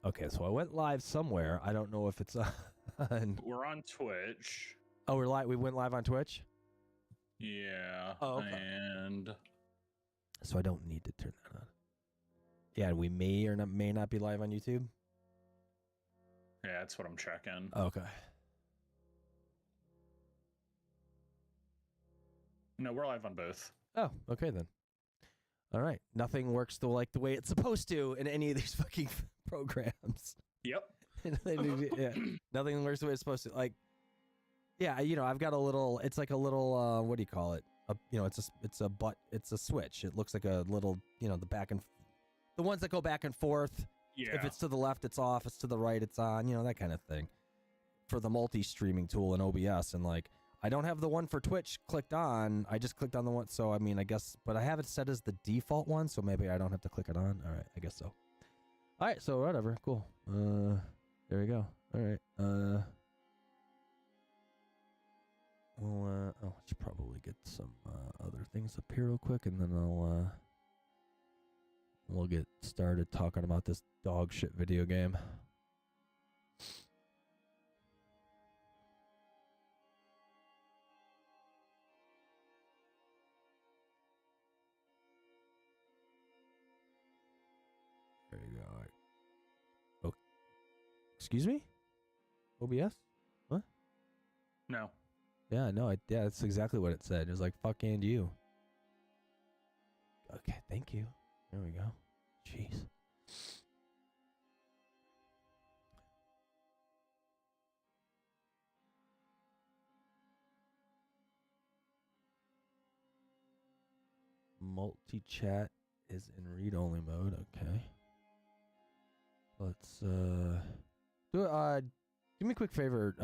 Okay, so I went live somewhere. I don't know if it's on. We're on Twitch. Oh, we're live. We went live on Twitch. Yeah. Oh, okay. And so I don't need to turn that on. Yeah, we may or may not be live on YouTube. yeah, that's what I'm checking. Okay. No, we're live on both. Oh, okay then. All right. Nothing works the way it's supposed to in any of these fucking programs. Yep. Yeah. Nothing works the way it's supposed to. Like, yeah, I've got a little. It's like a little. What do you call it? It's a switch. It looks like a little. The ones that go back and forth. Yeah. If it's to the left, it's off. If it's to the right, it's on. That kind of thing. For the multi-streaming tool in OBS, and like, I don't have the one for Twitch clicked on. I just clicked on the one. So I mean, I guess, but I have it set as the default one. So maybe I don't have to click it on. All right, I guess so. All right, so whatever. Cool. There we go. All right. Well, I should probably get some other things up here real quick, and then we'll get started talking about this dog shit video game. There you go. All right. Oh, excuse me? OBS? What? No. Yeah, no, yeah, that's exactly what it said. It was like, fuck and you. Okay, thank you. There we go. Jeez. Multi-chat is in read-only mode. Okay. Let's do me a quick favor.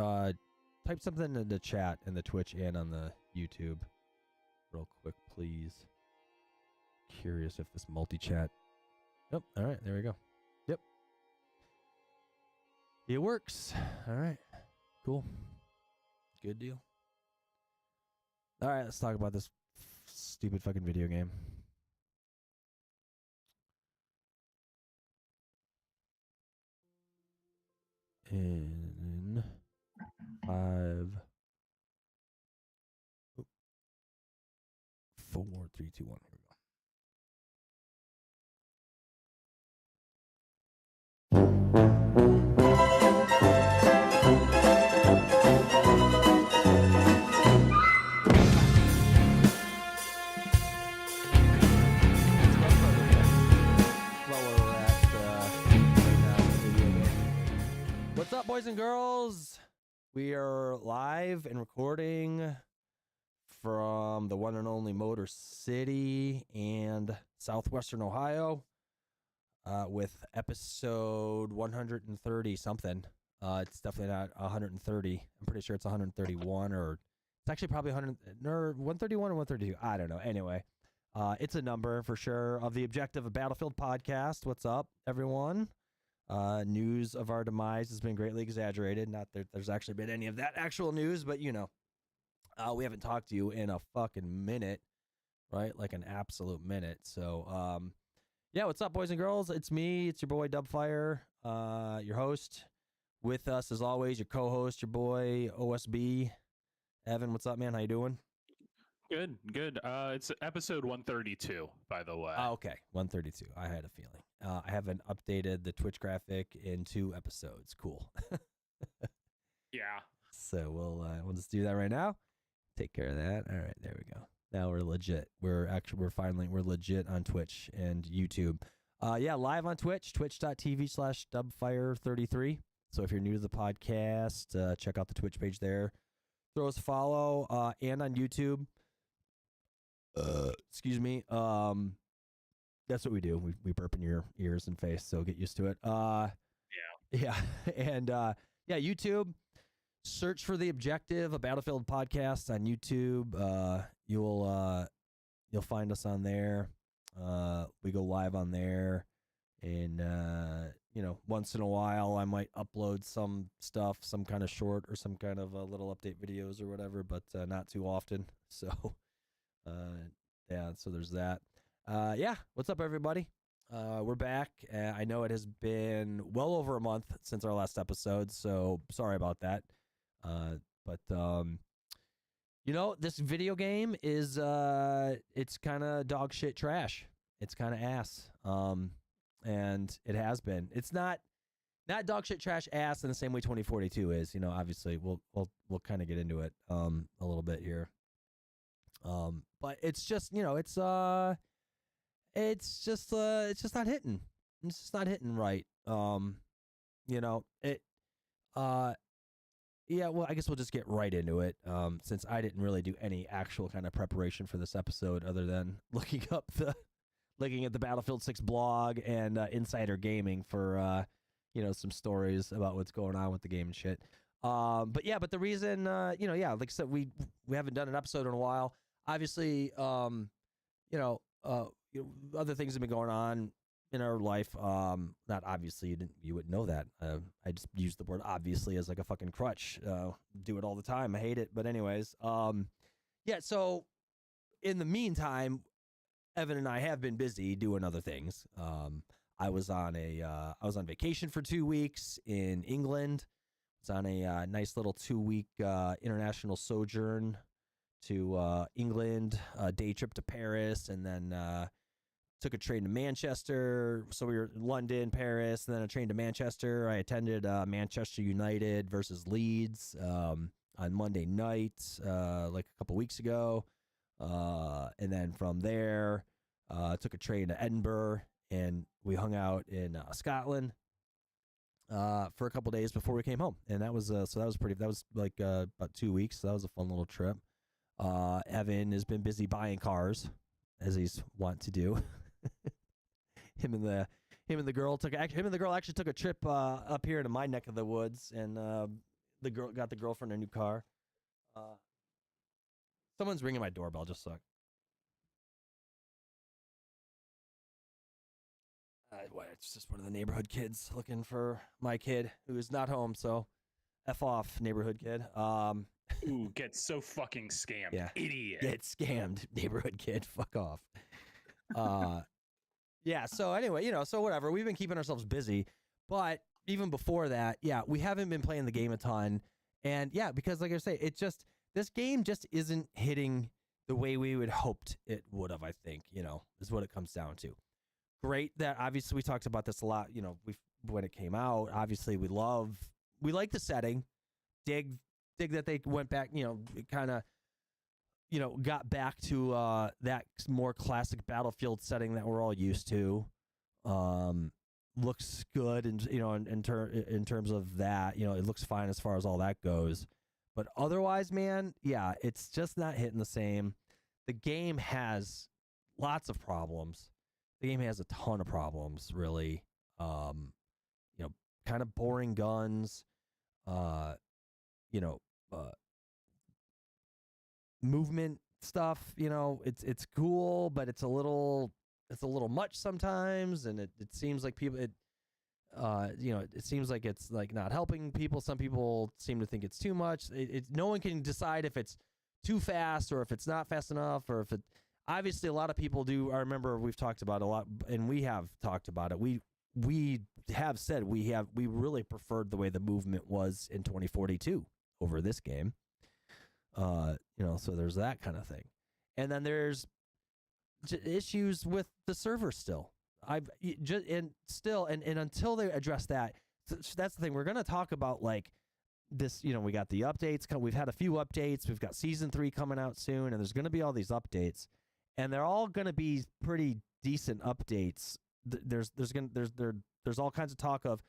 Type something in the chat in the Twitch and on the YouTube real quick, please. Curious if this multi-chat. Yep. All right. There we go. Yep. It works. All right. Cool. Good deal. All right. Let's talk about this stupid fucking video game. In 5, 4, 3, 2, 1. Here we go. What's up, boys and girls? We are live and recording from the one and only Motor City and Southwestern Ohio with episode 130 something. It's definitely not 130. I'm pretty sure it's 131, or it's actually probably 131 or 132. I don't know. Anyway, it's a number for sure of the Objective of Battlefield podcast. What's up, everyone? News of our demise has been greatly exaggerated. Not that there's actually been any of that actual news, but we haven't talked to you in a fucking minute, right? Like an absolute minute. So, yeah, what's up, boys and girls? It's me. It's your boy Dubfire, your host. With us, as always, your co-host, your boy OSB. Evan, what's up, man? How you doing? Good. It's episode 132, by the way. Oh, okay. 132. I had a feeling. I haven't updated the Twitch graphic in 2 episodes. Cool. Yeah. So we'll just do that right now. Take care of that. All right, there we go. Now we're legit. We're legit on Twitch and YouTube. Yeah, live on Twitch, twitch.tv/dubfire33. So if you're new to the podcast, check out the Twitch page there. Throw us a follow, and on YouTube. Excuse me. That's what we do. We burp in your ears and face, so get used to it. Yeah. And yeah, YouTube. Search for The Objective, a Battlefield podcast on YouTube. You'll find us on there. We go live on there, and once in a while I might upload some stuff, some kind of short or some kind of little update videos or whatever, but not too often. So, yeah. So there's that. Yeah. What's up, everybody? We're back. I know it has been well over a month since our last episode, so sorry about that. But this video game is it's kind of dog shit trash. It's kind of ass. And it has been. It's not dog shit trash ass in the same way 2042 is. Obviously we'll kind of get into it a little bit here. But it's just it's just not hitting. It's just not hitting right. Yeah, well, I guess we'll just get right into it. Since I didn't really do any actual kind of preparation for this episode other than looking at the Battlefield 6 blog and Insider Gaming for some stories about what's going on with the game and shit. But the reason like I said, we haven't done an episode in a while. Obviously, other things have been going on in our life. Not obviously, you wouldn't know that. I just used the word obviously as like a fucking crutch. Do it all the time. I hate it. But anyways, so in the meantime, Evan and I have been busy doing other things. I was on vacation for 2 weeks in England. I was on a nice little 2-week international sojourn to England, a day trip to Paris, and then took a train to Manchester. So we were in London, Paris, and then a train to Manchester. I attended Manchester United versus Leeds on Monday night, like a couple weeks ago. And then from there, took a train to Edinburgh, and we hung out in Scotland for a couple days before we came home. And that was like about 2 weeks. So that was a fun little trip. Evan has been busy buying cars, as he's wont to do. him and the girl actually took a trip up here to my neck of the woods, and the girl got the girlfriend a new car. Someone's ringing my doorbell. Just suck. It's just one of the neighborhood kids looking for my kid who is not home. So, F off, neighborhood kid. Ooh, get so fucking scammed. Yeah. Idiot. Get scammed, neighborhood kid. Fuck off. So anyway, so whatever. We've been keeping ourselves busy. But even before that, we haven't been playing the game a ton. And because like I say, this game just isn't hitting the way we would hoped it would have, I think, is what it comes down to. Great that obviously we talked about this a lot, when it came out. Obviously we like the setting. Dig that they went back, kind of, got back to that more classic Battlefield setting that we're all used to. Looks good, and in terms of that, it looks fine as far as all that goes. But otherwise, man, it's just not hitting the same. The game has lots of problems. The game has a ton of problems, really. Kind of boring guns. Movement stuff. It's cool, but it's a little much sometimes, and it seems like people. It seems like it's like not helping people. Some people seem to think it's too much. No one can decide if it's too fast or if it's not fast enough, or if it. Obviously, a lot of people do. I remember we've talked about it a lot, and we have talked about it. We have said we really preferred the way the movement was in 2042 over this game. So there's that kind of thing, and then there's issues with the server still. And until they address that, that's the thing. We're gonna talk about like this. We got the updates. We've had a few updates. We've got season 3 coming out soon, and there's gonna be all these updates. And they're all going to be pretty decent updates. There's all kinds of talk of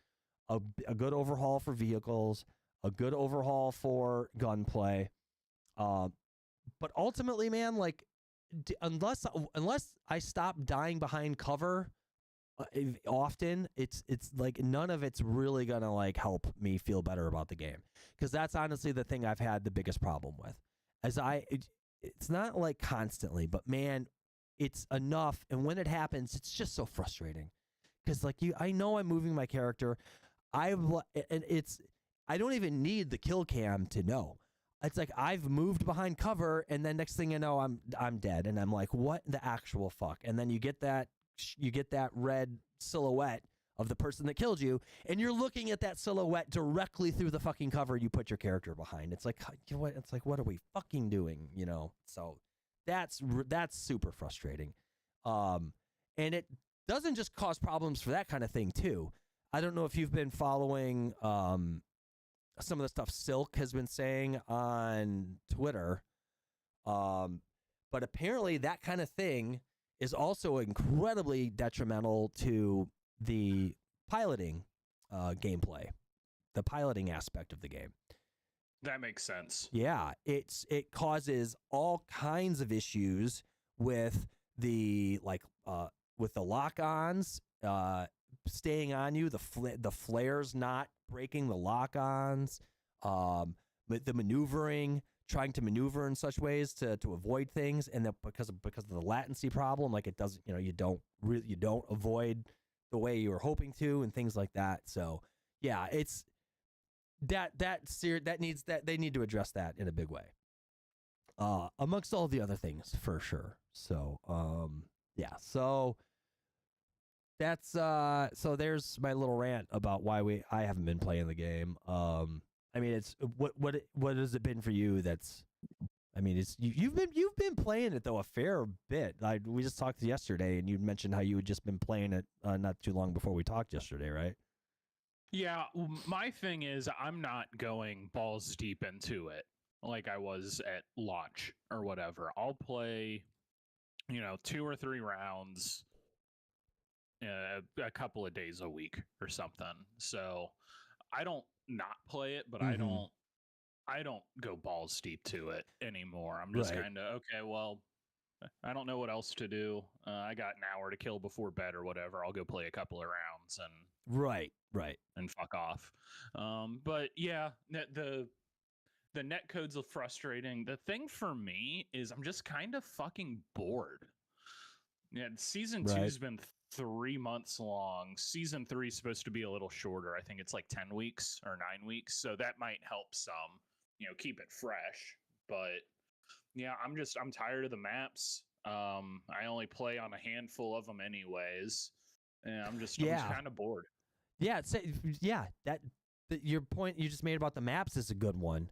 a good overhaul for vehicles, a good overhaul for gunplay. But ultimately, man, like unless I stop dying behind cover often, it's like none of it's really going to like help me feel better about the game, because that's honestly the thing I've had the biggest problem with. It's not like constantly, but man, it's enough. And when it happens, it's just so frustrating. Because like I know I'm moving my character. I don't even need the kill cam to know. It's like I've moved behind cover, and then next thing you know, I'm dead, and I'm like, what the actual fuck? And then you get that red silhouette of the person that killed you, and you're looking at that silhouette directly through the fucking cover you put your character behind. It's like, you know what? It's like, what are we fucking doing? You know? So that's super frustrating. And it doesn't just cause problems for that kind of thing too. I don't know if you've been following some of the stuff Silk has been saying on Twitter, but apparently that kind of thing is also incredibly detrimental to the piloting gameplay, the piloting aspect of the game. That makes sense. Yeah, it causes all kinds of issues with the lock-ons staying on you, the flares not breaking the lock-ons, the maneuvering, trying to maneuver in such ways to avoid things, and that because of the latency problem, like it doesn't, you don't avoid the way you were hoping to, and things like that. So yeah, it's they need to address that in a big way, amongst all the other things for sure. So yeah, so that's so there's my little rant about why I haven't been playing the game. I mean, it's what has it been for you? I mean, it's you've been playing it though a fair bit. We just talked yesterday, and you mentioned how you had just been playing it not too long before we talked yesterday, right? Yeah, my thing is I'm not going balls deep into it like I was at launch or whatever. I'll play, 2 or 3 rounds a couple of days a week or something. So I don't not play it, but Mm-hmm. I don't go balls deep to it anymore. I'm just Right. kind of, okay, well, I don't know what else to do. I got an hour to kill before bed or whatever. I'll go play a couple of rounds Right. and fuck off. But yeah, the net codes are frustrating. The thing for me is I'm just kind of fucking bored. Yeah, season 2's been 3 months long. Season 3 is supposed to be a little shorter. I think it's like 10 weeks or 9 weeks. So that might help some, keep it fresh. But yeah, I'm tired of the maps. I only play on a handful of them anyways. And I'm just kind of bored. Yeah, your point you just made about the maps is a good one,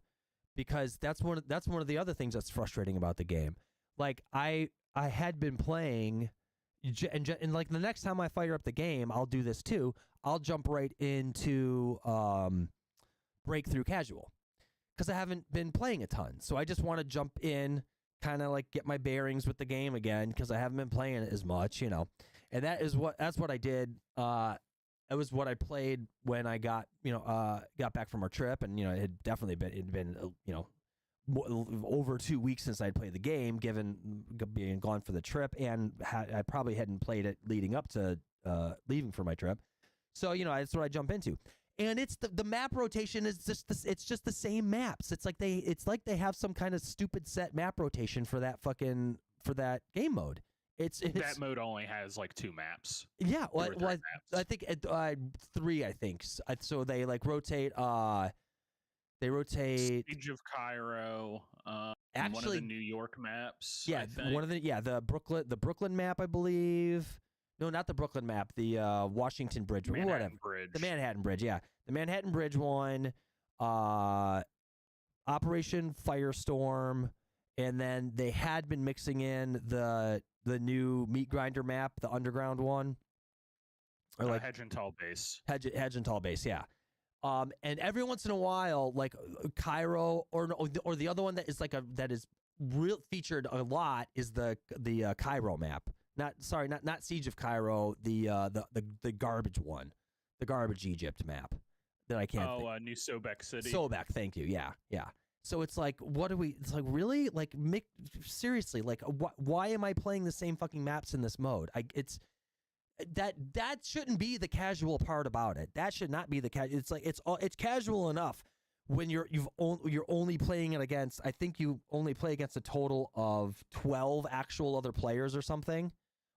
because that's one of the other things that's frustrating about the game. Like I had been playing, and like the next time I fire up the game, I'll do this too. I'll jump right into breakthrough casual, because I haven't been playing a ton. So I just want to jump in, kind of like get my bearings with the game again, because I haven't been playing it as much, And that's what I did. It was what I played when I got back from our trip, and it had definitely been over 2 weeks since I'd played the game, given being gone for the trip, and I probably hadn't played it leading up to leaving for my trip. So that's what I jump into, and it's the map rotation is it's just the same maps. It's like they have some kind of stupid set map rotation for that game mode. It's that mode only has like 2 maps. Yeah, well, maps. I think 3. I think so. They rotate. Siege of Cairo. Actually, one of the New York maps. Yeah, the Brooklyn map, I believe. No, not the Brooklyn map. The Washington Bridge, whatever. The Manhattan Bridge. Yeah, the Manhattan Bridge one. Operation Firestorm, and then they had been mixing in the new Meat Grinder map, the underground one, or like Hedge and Tall Base. Hedge and Tall Base, yeah. And every once in a while, like Cairo, or the other one that is real featured a lot is the Cairo map. Not Siege of Cairo, the garbage one, the garbage Egypt map that I can't. New Sobek City. Sobek, thank you. Yeah. So it's like, it's like, really? Like, seriously, like, why am I playing the same fucking maps in this mode? That shouldn't be the casual part about it. That should not be the casual. It's like, it's casual enough when you're only playing it against, I think you only play against a total of 12 actual other players or something,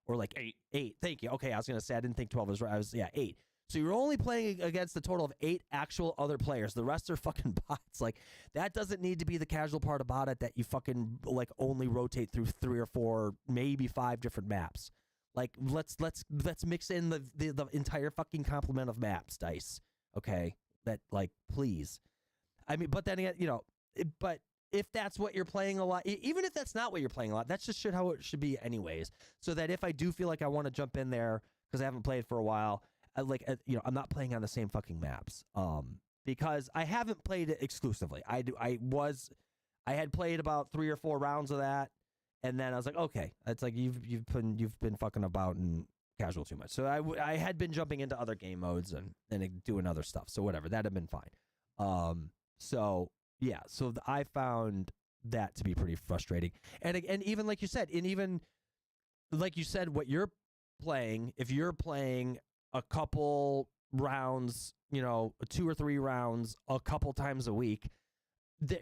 or like 8. Thank you. Okay, I was gonna say I didn't think 12 was right. 8. So you're only playing against a total of 8 actual other players. The rest are fucking bots. Like, that doesn't need to be the casual part about it, that you fucking like only rotate through 3 or 4, maybe 5 different maps. Like let's mix in the entire fucking complement of maps, Dice. Okay, that like please. I mean, but then again, but if that's what you're playing a lot, even if that's not what you're playing a lot, that's just how it should be anyways. So that if I do feel like I want to jump in there because I haven't played for a while, I'm not playing on the same fucking maps. Because I haven't played it exclusively. I had played about 3 or 4 rounds of that, and then I was like, okay, it's like you've been fucking about and casual too much. So I had been jumping into other game modes and doing other stuff. So whatever, that had been fine. So yeah, so I found that to be pretty frustrating. And even like you said, what you're playing, if you're playing a couple rounds, 2 or 3 rounds a couple times a week,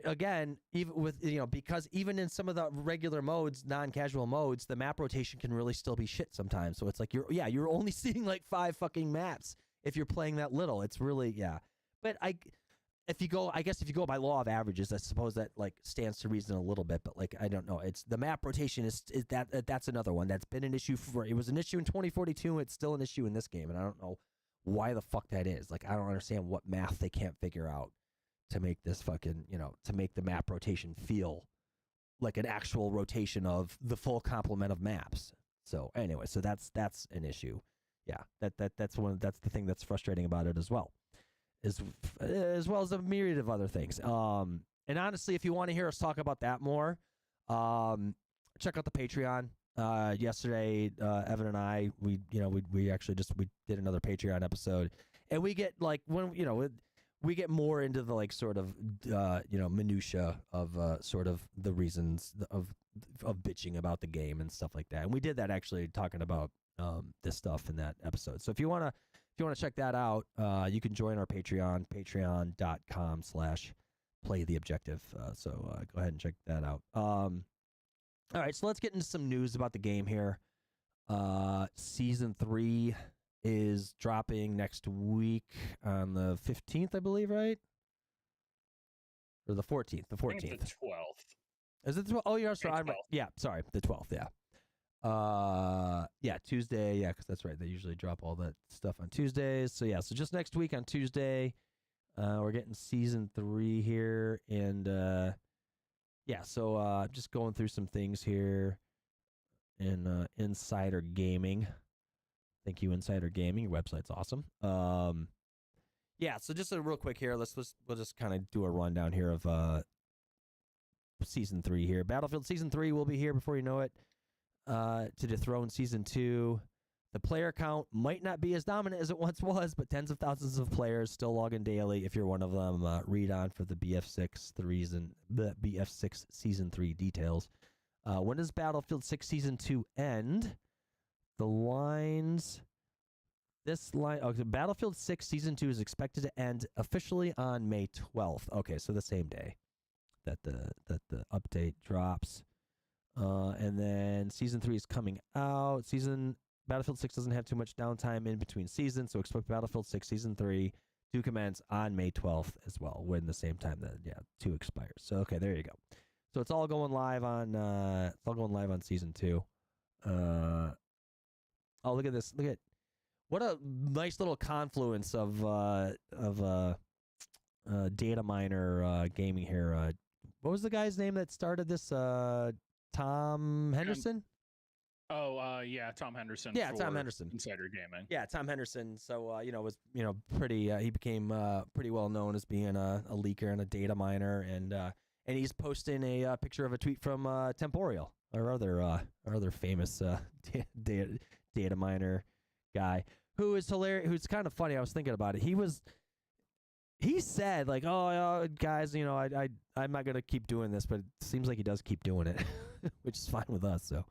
again, even with because even in some of the regular modes, non-casual modes, the map rotation can really still be shit sometimes. So it's like you're only seeing like 5 fucking maps if you're playing that little. It's really But if you go by law of averages, I suppose that like stands to reason a little bit. But like I don't know, it's the map rotation is that's another one that's been an issue it was an issue in 2042. It's still an issue in this game, and I don't know why the fuck that is. Like I don't understand what math they can't figure out to make this fucking, to make the map rotation feel like an actual rotation of the full complement of maps. So anyway, so that's an issue. Yeah, that's the thing that's frustrating about it as well. As well as a myriad of other things. And honestly, if you want to hear us talk about that more, check out the Patreon. Yesterday, Evan and I, we actually we did another Patreon episode, and we get like we get more into the like sort of minutia of sort of the reasons of bitching about the game and stuff like that. And we did that actually talking about this stuff in that episode. So if you want to check that out, you can join our Patreon, patreon.com/playtheobjective. So go ahead and check that out. All right, so let's get into some news about the game here. Season 3 is dropping next week on the 15th, I believe, right? Or the 14th? The 14th. I think it's the 12th. Is it the 12th? Oh, yeah, sorry. Yeah, sorry, the 12th, yeah. Tuesday, yeah, because that's right. They usually drop all that stuff on Tuesdays. So, yeah, so just next week on Tuesday, we're getting Season 3 here. And, so just going through some things here in Insider Gaming. Thank you, Insider Gaming. Your website's awesome. So just a real quick here. We'll just kind of do a rundown here of Season 3 here. Battlefield Season 3 will be here before you know it to dethrone Season 2. The player count might not be as dominant as it once was, but tens of thousands of players still log in daily. If you're one of them, read on for the BF6 Season 3 details. When does Battlefield 6 Season 2 end? The lines... Battlefield 6 Season 2 is expected to end officially on May 12th. Okay, so the same day that the update drops. And then Season 3 is coming out. Battlefield 6 doesn't have too much downtime in between seasons, so expect Battlefield 6 Season 3 to commence on May 12th as well, when the same time that 2 expires. So okay, there you go. So it's all going live on Season 2. Look at this. Look at what a nice little confluence of data miner gaming here. What was the guy's name that started this? Tom Henderson? Tom Henderson. Yeah, Tom Henderson. Insider Gaming. Yeah, Tom Henderson. So was pretty. He became pretty well known as being a leaker and a data miner, and he's posting a picture of a tweet from Temporeal, our other famous data miner guy, who is hilarious. Who's kind of funny. I was thinking about it. He said like, "Oh, guys, I'm not gonna keep doing this," but it seems like he does keep doing it, which is fine with us. So,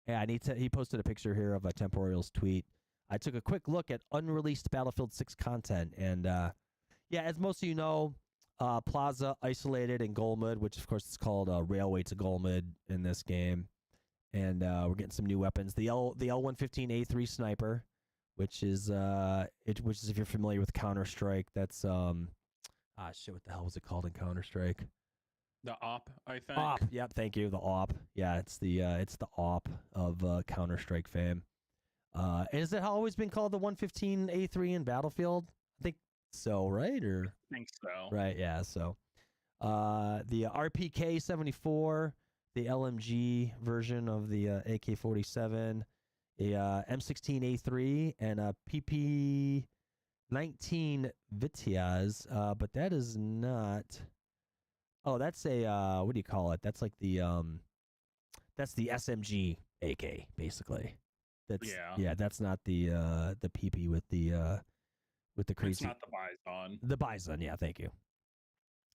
he posted a picture here of a Temporeal's tweet. I took a quick look at unreleased Battlefield 6 content, and as most of you know, Plaza isolated in Golmud, which of course is called Railway to Golmud in this game, and we're getting some new weapons. The L115A3 sniper, which is if you're familiar with Counter-Strike, that's what the hell was it called in Counter-Strike? The op, I think. Op. Yep. Thank you. The op. Yeah, it's the op of Counter-Strike fame. Has it always been called the 115A3 in Battlefield? I think so, right? Or I think so. right? Yeah. So, the RPK 74, the LMG version of the AK-47, a M16A3, and a PP 19 Vitiaz, but that is not. Oh, that's a what do you call it? That's like that's the SMG AK basically. That's Yeah. That's not the PP with the crazy. It's not the Bison. The Bison, yeah. Thank you.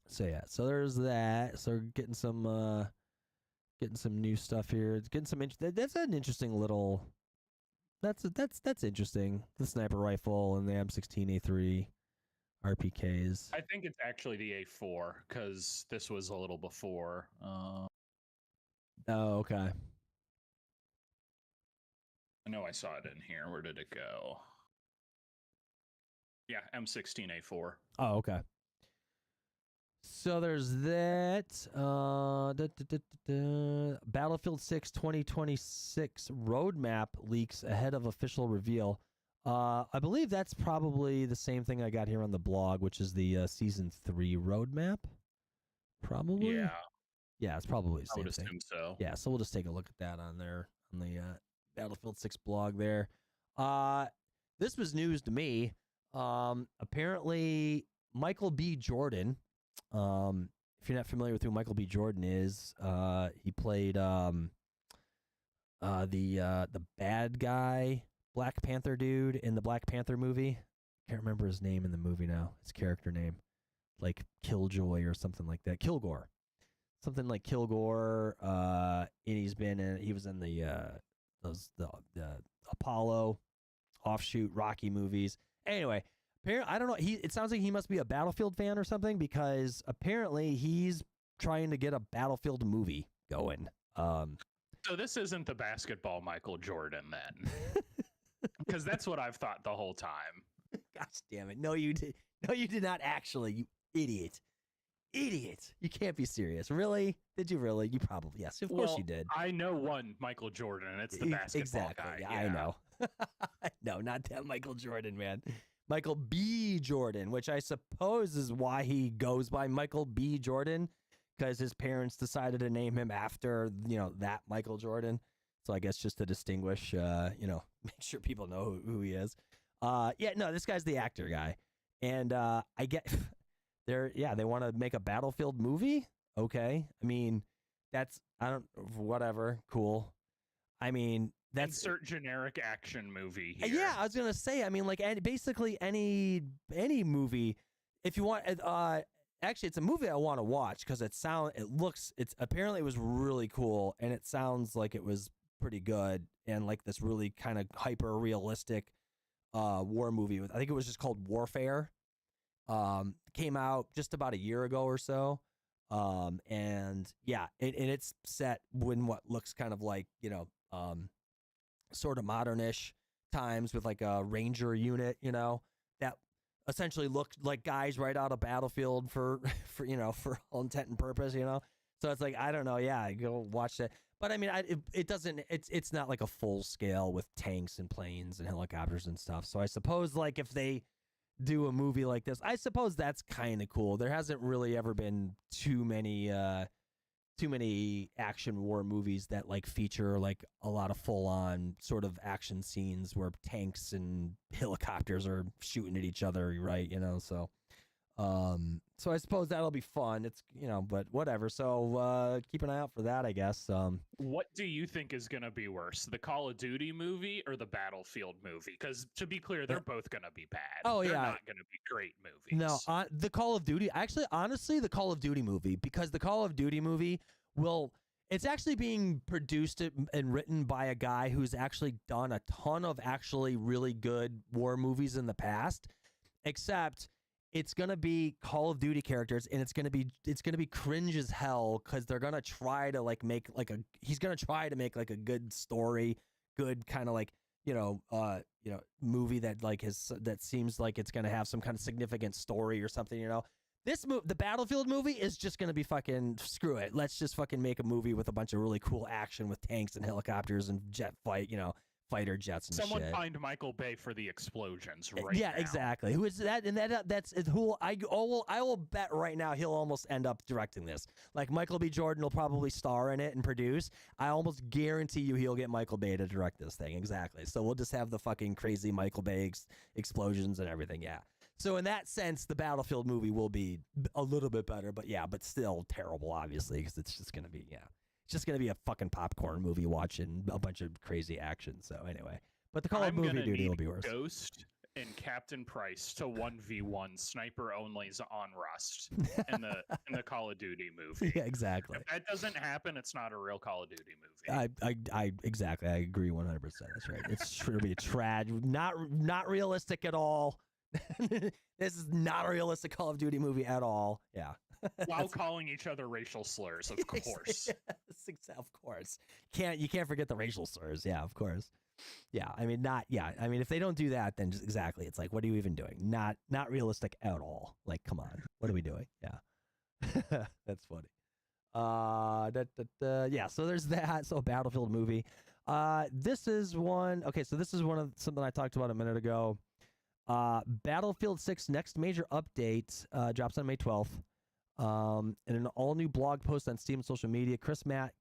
So yeah, so there's that. So getting some new stuff here. It's getting some. That's an interesting little. That's interesting. The sniper rifle and the M16A3 RPKs. I think it's actually the A4 because this was a little before. Oh, okay. I know I saw it in here. Where did it go? Yeah, M16A4. Oh, okay. So there's that. Battlefield 6 2026 roadmap leaks ahead of official reveal. I believe that's probably the same thing I got here on the blog, which is the Season 3 roadmap. Probably. Yeah, it's probably the I same would thing. assume so. Yeah, so we'll just take a look at that on there on the Battlefield 6 blog there. This was news to me. Apparently, Michael B. Jordan. If you're not familiar with who Michael B. Jordan is, he played the bad guy Black Panther dude in the Black Panther movie. Can't remember his name in the movie now. His character name, like Killjoy or something like that. Kilgore, something like Kilgore. And he was in the Apollo offshoot Rocky movies. Anyway. I don't know. It sounds like he must be a Battlefield fan or something because apparently he's trying to get a Battlefield movie going. So this isn't the basketball Michael Jordan then, because that's what I've thought the whole time. Gosh damn it! No, you did. No, you did not actually. You idiot! Idiot! You can't be serious. Really? Did you really? You probably yes. Of course you did. I know one Michael Jordan, and it's the basketball guy. Yeah, I know. No, not that Michael Jordan, man. Michael B. Jordan, which I suppose is why he goes by Michael B. Jordan, because his parents decided to name him after, that Michael Jordan. So I guess just to distinguish, make sure people know who he is. This guy's the actor guy. And I get they want to make a Battlefield movie. Okay. I mean, whatever. Cool. I mean, that's insert generic action movie here. Yeah, I was gonna say. I mean, like basically any movie. If you want, actually, it's a movie I want to watch because apparently it was really cool and it sounds like it was pretty good and like this really kind of hyper realistic war movie. I think it was just called Warfare. Came out just about a year ago or so. And yeah, it's set when what looks kind of like sort of modernish times with like a ranger unit, that essentially looked like guys right out of Battlefield for all intent and purpose, So it's like, I don't know. Yeah, go watch that. But I mean, it's not like a full scale with tanks and planes and helicopters and stuff. So I suppose like if they do a movie like this, I suppose that's kind of cool. There hasn't really ever been too many action war movies that like feature like a lot of full on sort of action scenes where tanks and helicopters are shooting at each other, right? So I suppose that'll be fun. It's but whatever. So keep an eye out for that, I guess. What do you think is going to be worse, the Call of Duty movie or the Battlefield movie? Because to be clear, they're both going to be bad. Oh, they're yeah. not going to be great movies. No, the Call of Duty. Actually, honestly, the Call of Duty movie, because the Call of Duty movie it's actually being produced and written by a guy who's actually done a ton of actually really good war movies in the past, except it's going to be Call of Duty characters and it's going to be cringe as hell because they're going to try to like make like he's going to try to make like a good story, good kind of like, movie that like that seems like it's going to have some kind of significant story or something, The Battlefield movie is just gonna be fucking screw it. Let's just fucking make a movie with a bunch of really cool action with tanks and helicopters and fighter jets and Someone shit. find Michael Bay for the explosions right Yeah, now. exactly. Who is that? And that's who I will bet right now he'll almost end up directing this. Like Michael B. Jordan will probably star in it and produce. I almost guarantee you he'll get Michael Bay to direct this thing. Exactly. So we'll just have the fucking crazy Michael Bay explosions and everything. Yeah. So in that sense, the Battlefield movie will be a little bit better, but still terrible, obviously, because it's just gonna be it's just gonna be a fucking popcorn movie watching a bunch of crazy action. So anyway. But the Call of Duty will be worse. Ghost and Captain Price to 1v1 sniper onlys on Rust in the Call of Duty movie. Yeah, exactly. If that doesn't happen, it's not a real Call of Duty movie. I exactly. I agree 100%. That's right. It's going to be a not realistic at all. This is not a realistic Call of Duty movie at all. Yeah. While calling each other racial slurs, of course. Yes, of course. You can't forget the racial slurs. Yeah, of course. Yeah, I mean if they don't do that, then just exactly, it's like, what are you even doing? Not realistic at all. Like, come on, what are we doing? Yeah, that's funny. Yeah. So there's that. So Battlefield movie. This is one. Okay, so this is something I talked about a minute ago. Battlefield 6 next major update drops on May 12th. In an all-new blog post on Steam and social media, Chris Matt,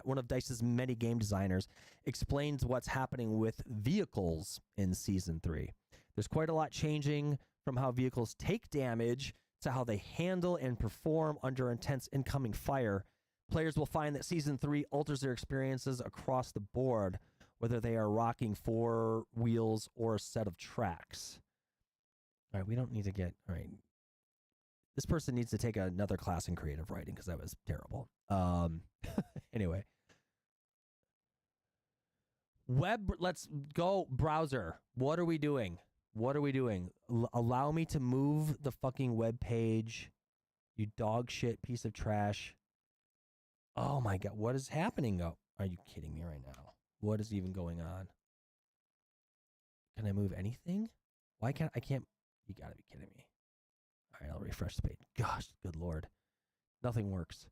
one of DICE's many game designers, explains what's happening with vehicles in Season 3. There's quite a lot changing from how vehicles take damage to how they handle and perform under intense incoming fire. Players will find that Season 3 alters their experiences across the board, whether they are rocking 4 wheels or a set of tracks. All right, we don't need to get... All right. This person needs to take another class in creative writing because that was terrible. Anyway. Let's go browser. What are we doing? Allow me to move the fucking web page. You dog shit piece of trash. Oh my God. What is happening? Oh, are you kidding me right now? What is even going on? Can I move anything? Why can't I can't? You gotta be kidding me. All right, I'll refresh the page. Gosh, good Lord. Nothing works.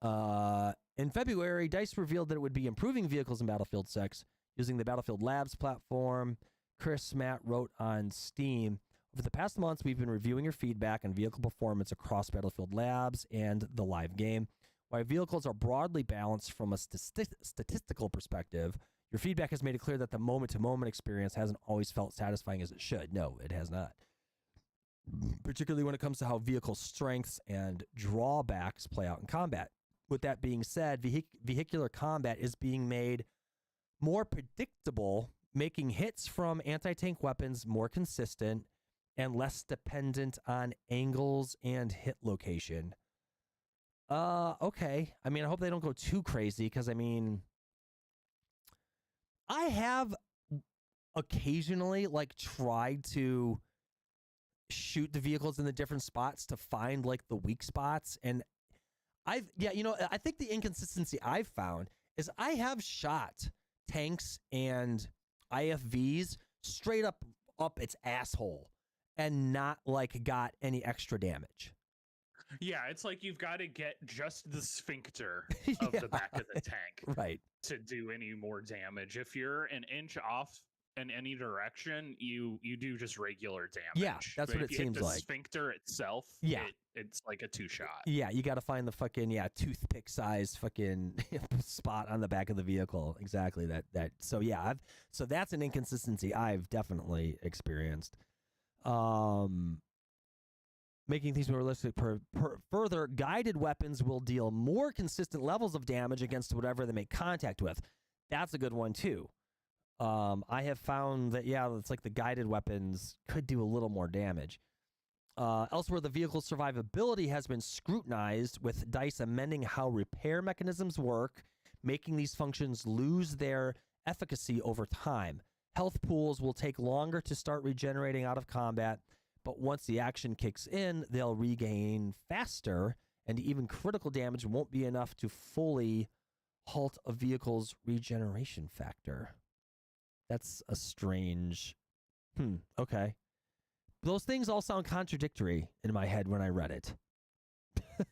In February, DICE revealed that it would be improving vehicles in Battlefield 6 using the Battlefield Labs platform. Chris Matt wrote on Steam, over the past months, we've been reviewing your feedback on vehicle performance across Battlefield Labs and the live game. While vehicles are broadly balanced from a statistical perspective, your feedback has made it clear that the moment-to-moment experience hasn't always felt satisfying as it should. No, it has not. Particularly when it comes to how vehicle strengths and drawbacks play out in combat. With that being said, vehicular combat is being made more predictable, making hits from anti-tank weapons more consistent and less dependent on angles and hit location. Okay. I mean, I hope they don't go too crazy because, I mean, I have occasionally, tried to shoot the vehicles in the different spots to find the weak spots, and I think the inconsistency I've found is I have shot tanks and IFVs straight up its asshole and not got any extra damage. Yeah, it's like you've got to get just the sphincter of the back of the tank right to do any more damage. If you're an inch off in any direction, you do just regular damage. Yeah, that's what it seems like. The sphincter itself, it's like a 2-shot. Yeah, you got to find the fucking toothpick size fucking spot on the back of the vehicle. Exactly that. So yeah, so that's an inconsistency I've definitely experienced. Making things more realistic. Further, guided weapons will deal more consistent levels of damage against whatever they make contact with. That's a good one too. I have found that, it's like the guided weapons could do a little more damage. Elsewhere, the vehicle's survivability has been scrutinized, with DICE amending how repair mechanisms work, making these functions lose their efficacy over time. Health pools will take longer to start regenerating out of combat, but once the action kicks in, they'll regain faster, and even critical damage won't be enough to fully halt a vehicle's regeneration factor. That's a strange... Okay. those things all sound contradictory in my head when I read it.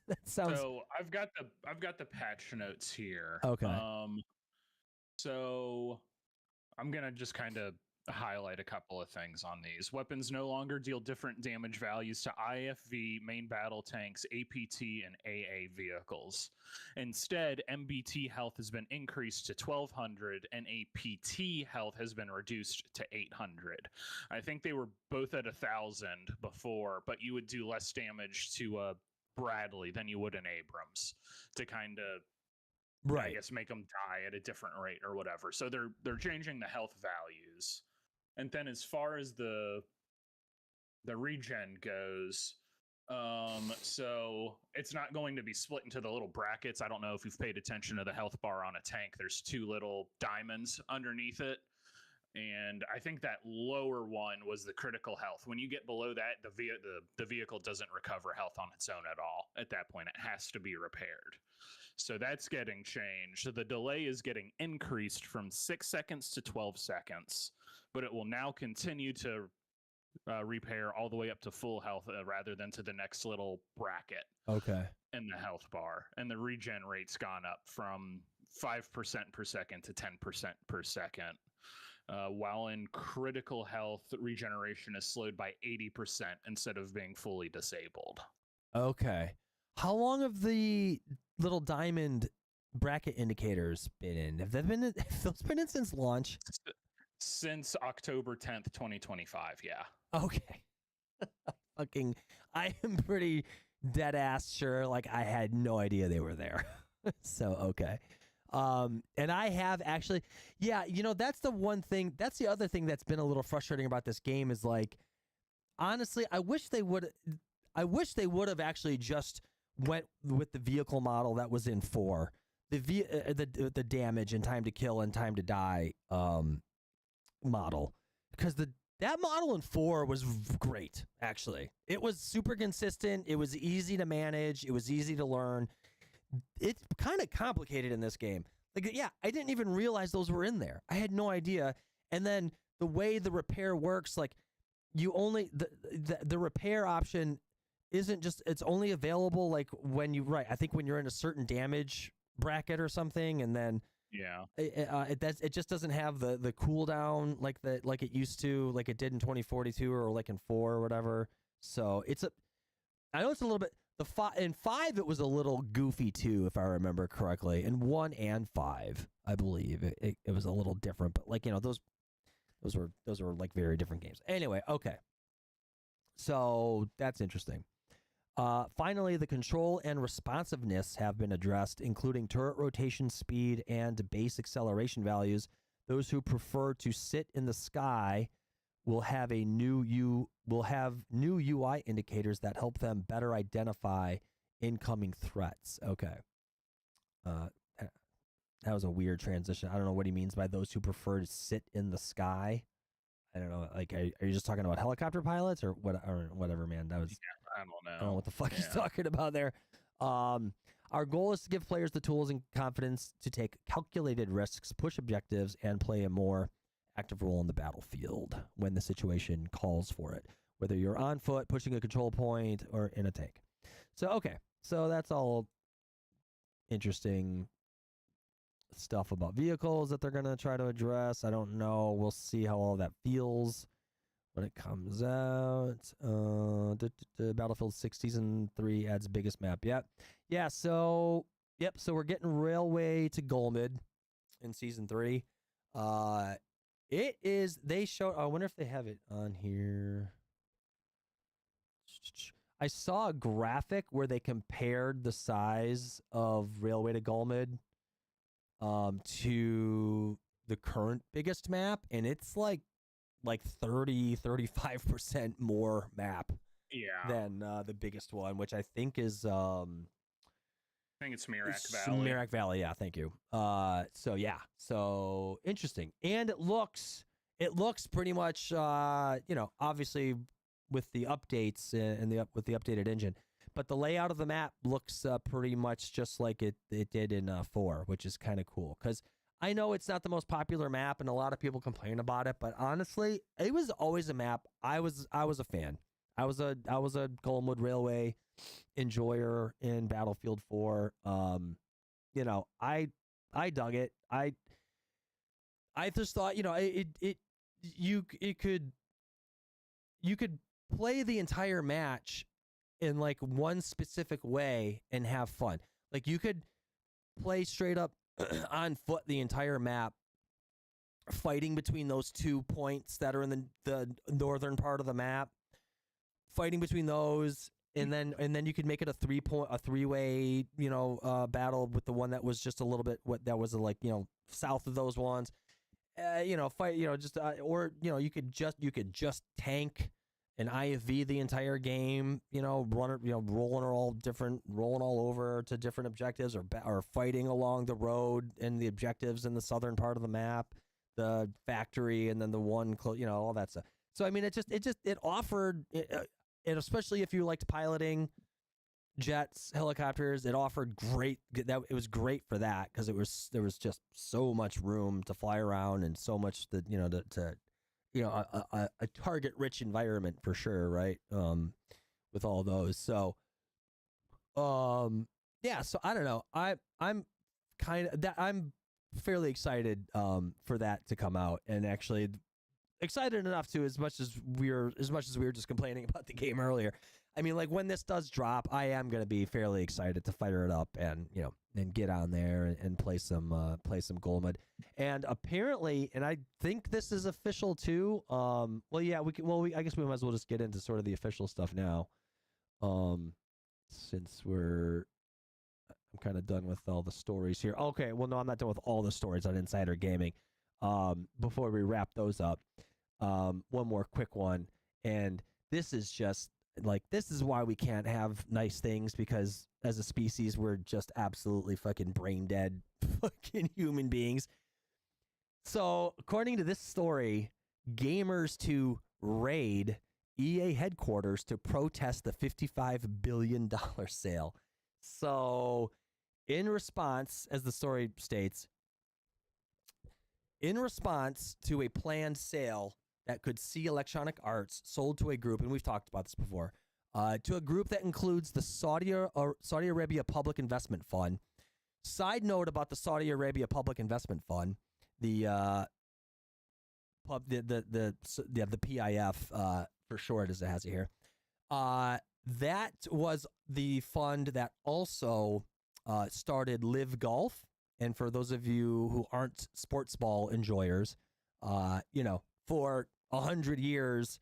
That sounds So I've got the patch notes here. okay. So I'm gonna just kind of highlight a couple of things on these. Weapons no longer deal different damage values to IFV, main battle tanks, APT, and AA vehicles. Instead, MBT health has been increased to 1200 and APT health has been reduced to 800. I think they were both at 1000 before, but you would do less damage to Bradley than you would in Abrams to kind of I guess make them die at a different rate or whatever. So they're changing the health values. And then as far as the regen goes, so it's not going to be split into the little brackets. I don't know if you've paid attention to the health bar on a tank. There's two little diamonds underneath it. And I think that lower one was the critical health. When you get below that, the vehicle doesn't recover health on its own at all. At that point, it has to be repaired. So that's getting changed. So the delay is getting increased from 6 seconds to 12 seconds, but it will now continue to repair all the way up to full health rather than to the next little bracket in the health bar. And the regen rate's gone up from 5% per second to 10% per second. While in critical health, regeneration is slowed by 80% instead of being fully disabled. Okay. How long have the little diamond bracket indicators been in? Have those been in since launch? Since October 10th, 2025, yeah. Okay. I am pretty dead ass sure, like, I had no idea they were there. So, okay. And I have actually, yeah, that's the one thing, that's the other thing that's been a little frustrating about this game is, like, honestly, I wish they would have actually just went with the vehicle model that was in 4, the damage and time to kill and time to die model, because that model in 4 was great. Actually, it was super consistent. It was easy to manage. It was easy to learn. It's kind of complicated in this game. Like, yeah, I didn't even realize those were in there. I had no idea. And then the way the repair works, like, you only the repair option isn't just, it's only available like when I think when you're in a certain damage bracket or something, and then it just doesn't have the cooldown like it used to, like it did in 2042 or like in 4 or whatever. So I know it's a little bit, in 5 it was a little goofy too, if I remember correctly. In 1 and 5, I believe it was a little different, but like, those were like very different games. Anyway, okay. So that's interesting. Finally, the control and responsiveness have been addressed, including turret rotation speed and base acceleration values. Those who prefer to sit in the sky will have new UI indicators that help them better identify incoming threats. Okay. That was a weird transition. I don't know what he means by those who prefer to sit in the sky. I don't know. Like, are you just talking about helicopter pilots or what? Or whatever, man. That was. Yeah, I don't know. I don't know what the fuck he's talking about there. Our goal is to give players the tools and confidence to take calculated risks, push objectives, and play a more active role in the battlefield when the situation calls for it, whether you're on foot, pushing a control point, or in a tank. So, okay. So that's all interesting stuff about vehicles that they're going to try to address. I don't know. We'll see how all that feels when it comes out. Battlefield 6 Season 3 adds biggest map. Yeah. So we're getting Railway to Golmud in Season 3. It is, they showed, I wonder if they have it on here. I saw a graphic where they compared the size of Railway to Golmud to the current biggest map, and it's like 30-35% more map than the biggest one, which I think is I think it's Merak Valley. Merak Valley, yeah, thank you. So interesting. And it looks pretty much obviously with the updates and with the updated engine, but the layout of the map looks pretty much just like it did in 4, which is kind of cool, because I know it's not the most popular map, and a lot of people complain about it, but honestly, it was always a map I was a fan. I was a Goldenwood Railway enjoyer in Battlefield 4. You know, I dug it. I just thought, you know, you could play the entire match in like one specific way and have fun. Like you could play straight up on foot the entire map, fighting between those 2 points that are in the northern part of the map, fighting between those, and then you could make it a 3-way, you know, battle with the one that was just a little bit that was like, you know, south of those ones. You know, fight, you know, just or you know, you could just tank an IFV the entire game, you know, rolling all over to different objectives, or fighting along the road and the objectives in the southern part of the map, the factory, and then the one, you know, all that stuff. So I mean, it offered, and especially if you liked piloting jets, helicopters, it offered great. That it was great for that because there was just so much room to fly around and so much that, you know, to you know, a target rich environment for sure, right? With all those. So yeah, so I don't know. I'm fairly excited for that to come out, and actually excited enough to, as much as we were just complaining about the game earlier. I mean, like, when this does drop, I am going to be fairly excited to fire it up and, you know, and get on there and play some Goldenwood. And apparently, and I think this is official too. Well, yeah, I guess we might as well just get into sort of the official stuff now. Since I'm kind of done with all the stories here. Okay, well, no, I'm not done with all the stories on Insider Gaming. Before we wrap those up, one more quick one, and this is just, like, this is why we can't have nice things, because as a species, we're just absolutely fucking brain dead fucking human beings. So, according to this story, gamers to raid EA headquarters to protest the $55 billion sale. So, in response, as the story states, in response to a planned sale that could see Electronic Arts sold to a group, and we've talked about this before, to a group that includes the Saudi Arabia Public Investment Fund. Side note about the Saudi Arabia Public Investment Fund, the PIF for short, as it has it here. That was the fund that also started Live Golf. And for those of you who aren't sports ball enjoyers, you know, for 100 years,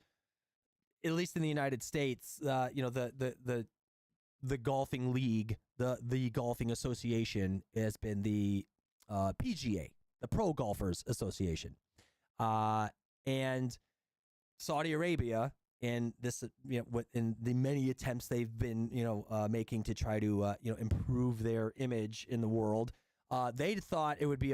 at least in the United States, you know, the golfing league, the golfing association has been the PGA, the Pro Golfers Association, and Saudi Arabia, and this, you know, in the many attempts they've been, you know, making to try to you know, improve their image in the world. They thought it would be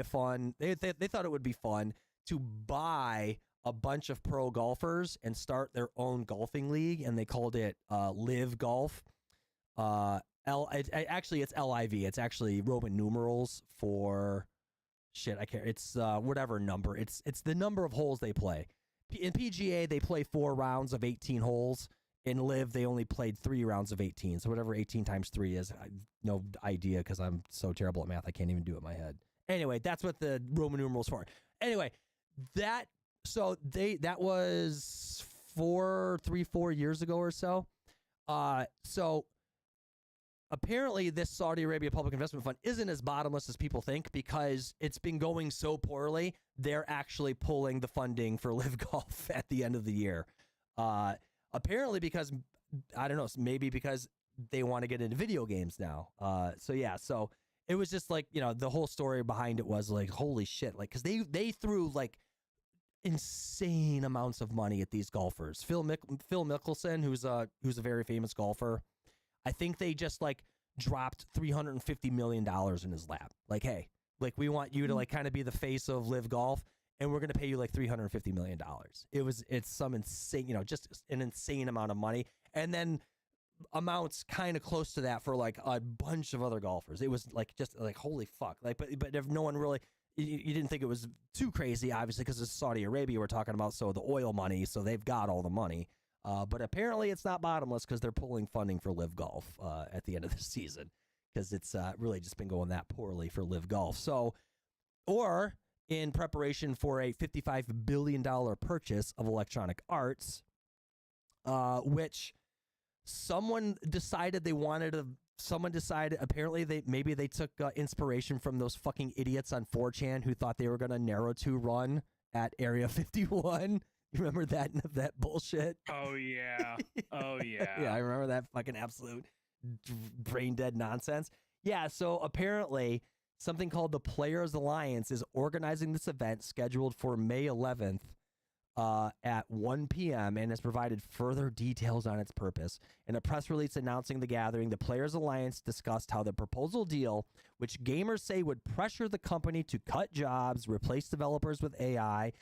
they thought it would be fun to buy a bunch of pro golfers and start their own golfing league, and they called it Live Golf. Actually, it's LIV. It's actually Roman numerals for shit. I can't. It's whatever number. It's the number of holes they play. In PGA, they play 4 rounds of 18 holes. In Live, they only played 3 rounds of 18. So whatever 18 times 3 is, I have no idea because I'm so terrible at math. I can't even do it in my head. Anyway, that's what the Roman numerals for. Anyway, that was 4 years ago or so. So apparently this Saudi Arabia Public Investment Fund isn't as bottomless as people think, because it's been going so poorly. They're actually pulling the funding for Live Golf at the end of the year. Apparently because, I don't know, maybe because they want to get into video games now. So yeah, so it was just like, you know, the whole story behind it was like, holy shit, like, because they threw like insane amounts of money at these golfers. Phil Mickelson, who's a very famous golfer, I think they just like dropped $350 million in his lap. Like, hey, like, we want you to like kind of be the face of Live Golf, and we're going to pay you like $350 million. It's some insane, you know, just an insane amount of money. And then amounts kind of close to that for like a bunch of other golfers. It was like, just like, holy fuck. Like, but if no one really, you didn't think it was too crazy, obviously, because it's Saudi Arabia we're talking about, so the oil money, so they've got all the money. But apparently it's not bottomless because they're pulling funding for Live Golf at the end of the season because it's really just been going that poorly for Live Golf. So, or in preparation for a $55 billion purchase of Electronic Arts, which someone decided they wanted to. Someone decided apparently they took inspiration from those fucking idiots on 4chan who thought they were going to Naruto run at Area 51. You remember that bullshit? Oh yeah. Oh yeah. Yeah, I remember that fucking absolute brain dead nonsense. Yeah, so apparently something called the Players Alliance is organizing this event scheduled for May 11th at 1 p.m. and has provided further details on its purpose. In a press release announcing the gathering, the Players Alliance discussed how the proposal deal, which gamers say would pressure the company to cut jobs, replace developers with AI,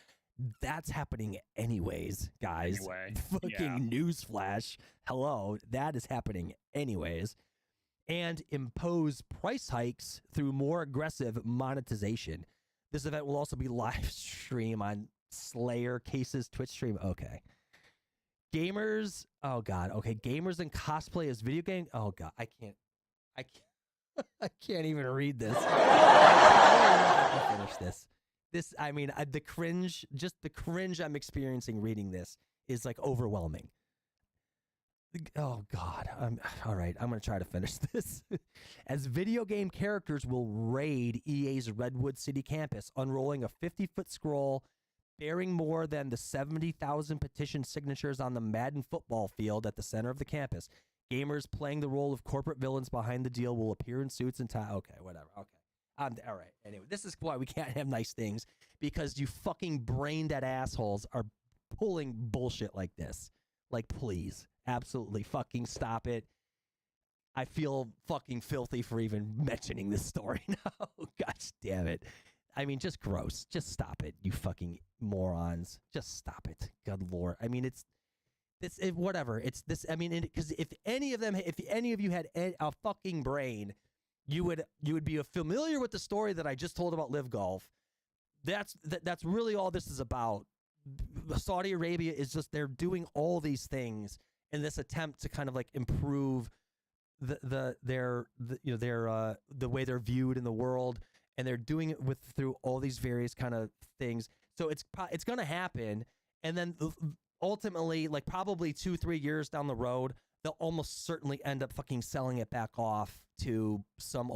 that's happening anyways, guys. Anyway, fucking newsflash. Hello, that is happening anyways. And impose price hikes through more aggressive monetization. This event will also be live stream on Slayer Case's Twitch stream. Okay. Gamers. Oh God. Okay. Gamers and cosplay as video game. Oh God. I can't I can't even read this. I can't finish this. I mean, the cringe I'm experiencing reading this is like overwhelming. Oh God. All right. I'm going to try to finish this. As video game characters will raid EA's Redwood City campus, unrolling a 50-foot scroll bearing more than the 70,000 petition signatures on the Madden football field at the center of the campus. Gamers playing the role of corporate villains behind the deal will appear in suits and ties. Okay, whatever. Okay. All right. Anyway, this is why we can't have nice things, because you fucking brain dead assholes are pulling bullshit like this. Like, please, absolutely fucking stop it. I feel fucking filthy for even mentioning this story now. Gosh damn it. I mean, just gross. Just stop it, you fucking morons. Just stop it. Good Lord. I mean, whatever. It's this. I mean, because if any of you had a fucking brain, you would be familiar with the story that I just told about Live Golf. That's really all this is about. Saudi Arabia is just, they're doing all these things in this attempt to kind of like improve the way they're viewed in the world. And they're doing it through all these various kind of things. So it's going to happen. And then ultimately, like probably 2-3 years down the road, they'll almost certainly end up fucking selling it back off to some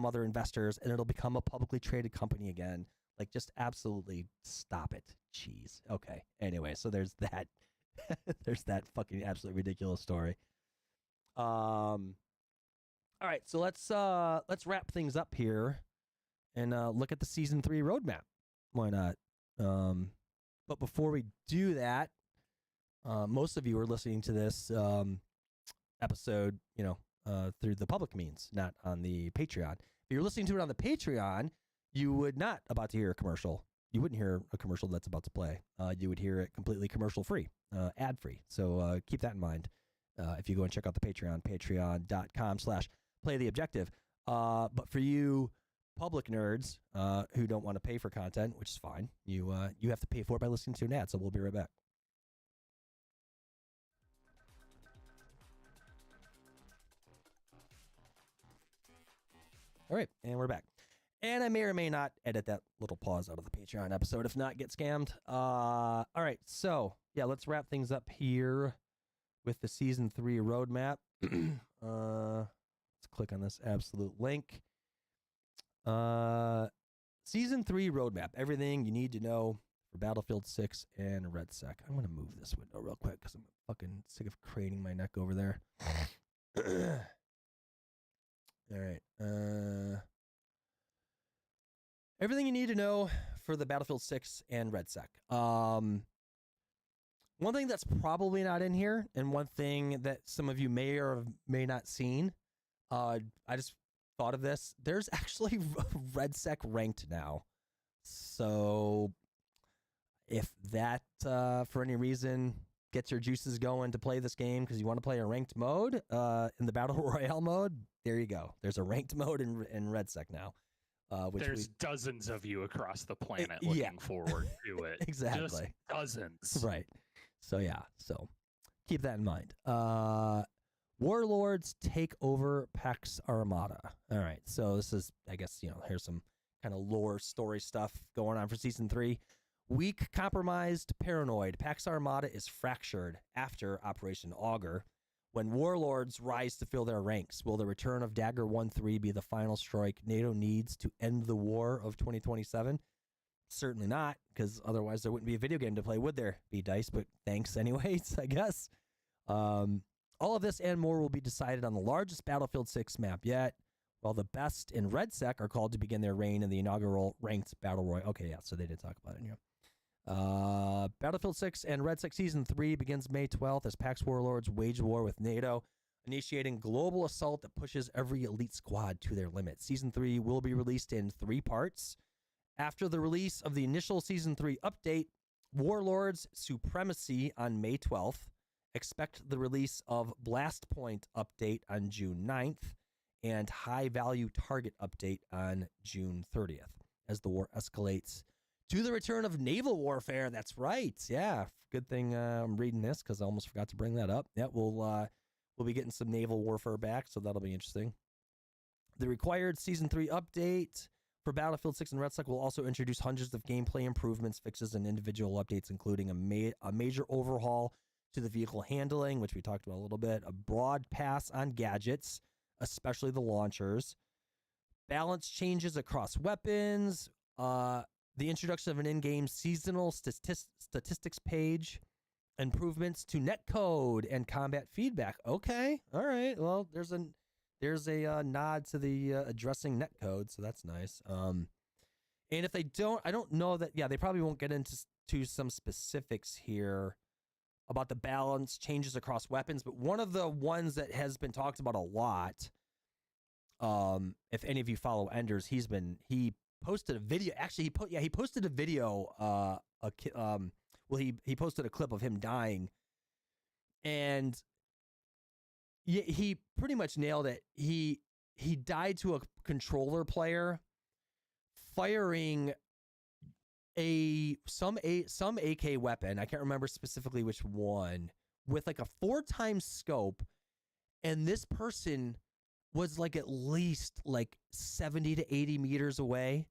other investors, and it'll become a publicly traded company again. Like, just absolutely stop it. Jeez. Okay. Anyway, so there's that. There's that fucking absolutely ridiculous story. All right, so let's wrap things up here. And look at the Season 3 roadmap. Why not? But before we do that, most of you are listening to this episode, through the public means, not on the Patreon. If you're listening to it on the Patreon, you would not about to hear a commercial. You wouldn't hear a commercial that's about to play. You would hear it completely commercial-free, ad-free. So keep that in mind if you go and check out the Patreon, patreon.com/playtheobjective. But for you public nerds who don't want to pay for content, which is fine, you have to pay for it by listening to an ad. So we'll be right back. All right, and we're back. And I may or may not edit that little pause out of the Patreon episode. If not, get scammed. All right, so yeah, let's wrap things up here with the Season 3 roadmap. Let's click on this absolute link. Season 3 roadmap. Everything you need to know for Battlefield 6 and RedSec. I'm going to move this window real quick because I'm fucking sick of craning my neck over there. All right. Everything you need to know for the Battlefield 6 and RedSec. One thing that's probably not in here, and one thing that some of you may or may not seen, I just thought of this. There's actually RedSec ranked now. So if that, for any reason, gets your juices going to play this game because you want to play a ranked mode in the Battle Royale mode, there you go. There's a ranked mode in RedSec now. Which There's dozens of you across the planet yeah. looking forward to it. Just Exactly. dozens. Right. So yeah. So keep that in mind. Warlords take over Pax Armada. All right. So this is, I guess, here's some kind of lore story stuff going on for season 3. Weak, compromised, paranoid, Pax Armada is fractured after Operation Augur. When warlords rise to fill their ranks, will the return of Dagger 1-3 be the final strike NATO needs to end the war of 2027? Certainly not, because otherwise there wouldn't be a video game to play, would there be, Dice? But thanks anyways, I guess. All of this and more will be decided on the largest Battlefield 6 map yet, while the best in RedSec are called to begin their reign in the inaugural ranked Battle Royale. Okay, yeah, so they did talk about it in here. Battlefield 6 and RedSec Season 3 begins May 12th as Pax Warlords wage war with NATO, initiating global assault that pushes every elite squad to their limit. Season 3 will be released in 3 parts. After the release of the initial Season 3 update, Warlords Supremacy on May 12th, expect the release of Blast Point update on June 9th, and High Value Target update on June 30th as the war escalates to the return of naval warfare. That's right. Yeah. Good thing I'm reading this because I almost forgot to bring that up. Yeah, we'll be getting some naval warfare back, so that'll be interesting. The required Season 3 update for Battlefield 6 and RedSec will also introduce hundreds of gameplay improvements, fixes, and individual updates, including a major overhaul to the vehicle handling, which we talked about a little bit, a broad pass on gadgets, especially the launchers, balance changes across weapons, the introduction of an in-game seasonal statistics page, improvements to netcode and combat feedback. Okay, all right. Well, there's a nod to the addressing netcode, so that's nice. And if they don't, I don't know that. Yeah, they probably won't get into some specifics here about the balance changes across weapons. But one of the ones that has been talked about a lot, if any of you follow Enders, he posted a video. Actually, he posted a video. He posted a clip of him dying, and he pretty much nailed it. He died to a controller player firing some AK weapon. I can't remember specifically which one, with like a 4x scope, and this person was like at least like 70 to 80 meters away,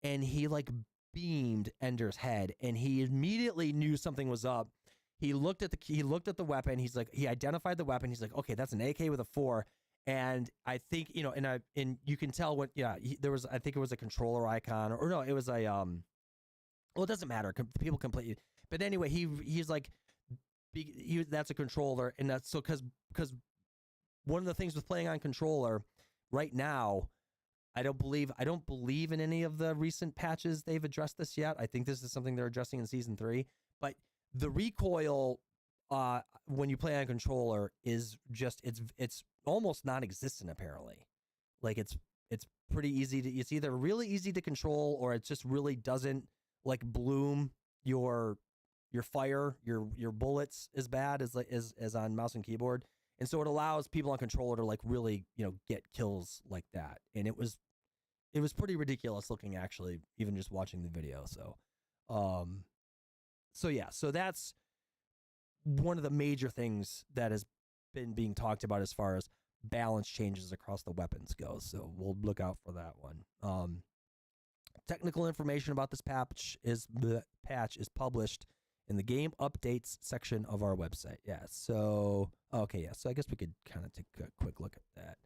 and he like beamed Ender's head, and he immediately knew something was up. He looked at the weapon. He's like, he identified the weapon. He's like, okay, that's an AK with a 4. And I think, and you can tell what, I think it was a controller icon, or no, it was a, well, it doesn't matter. People completely, but anyway, he's like, that's a controller. And that's so, cause one of the things with playing on controller right now, I don't believe in any of the recent patches they've addressed this yet. I think this is something they're addressing in Season 3, but the recoil, when you play on controller is just, it's almost non-existent apparently. Like it's pretty easy to, it's either really easy to control, or it just really doesn't like bloom your fire, your bullets as bad as on mouse and keyboard. And so it allows people on controller to like really, get kills like that. And it was pretty ridiculous looking, actually, even just watching the video. So that's one of the major things that has been being talked about as far as balance changes across the weapons goes. So we'll look out for that one. Technical information about this patch is published in the game updates section of our website. Yeah. So, okay. Yeah. So I guess we could kind of take a quick look at that.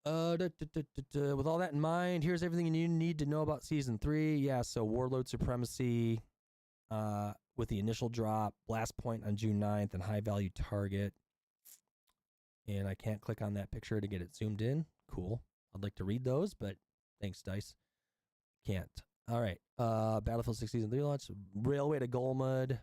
With all that in mind, here's everything you need to know about Season 3. Yeah. So Warlord Supremacy, with the initial drop, Blast Point on June 9th, and High Value Target. And I can't click on that picture to get it zoomed in. Cool. I'd like to read those, but thanks, Dice. Can't. All right. Battlefield 6 Season 3 launch. Railway to Golmud.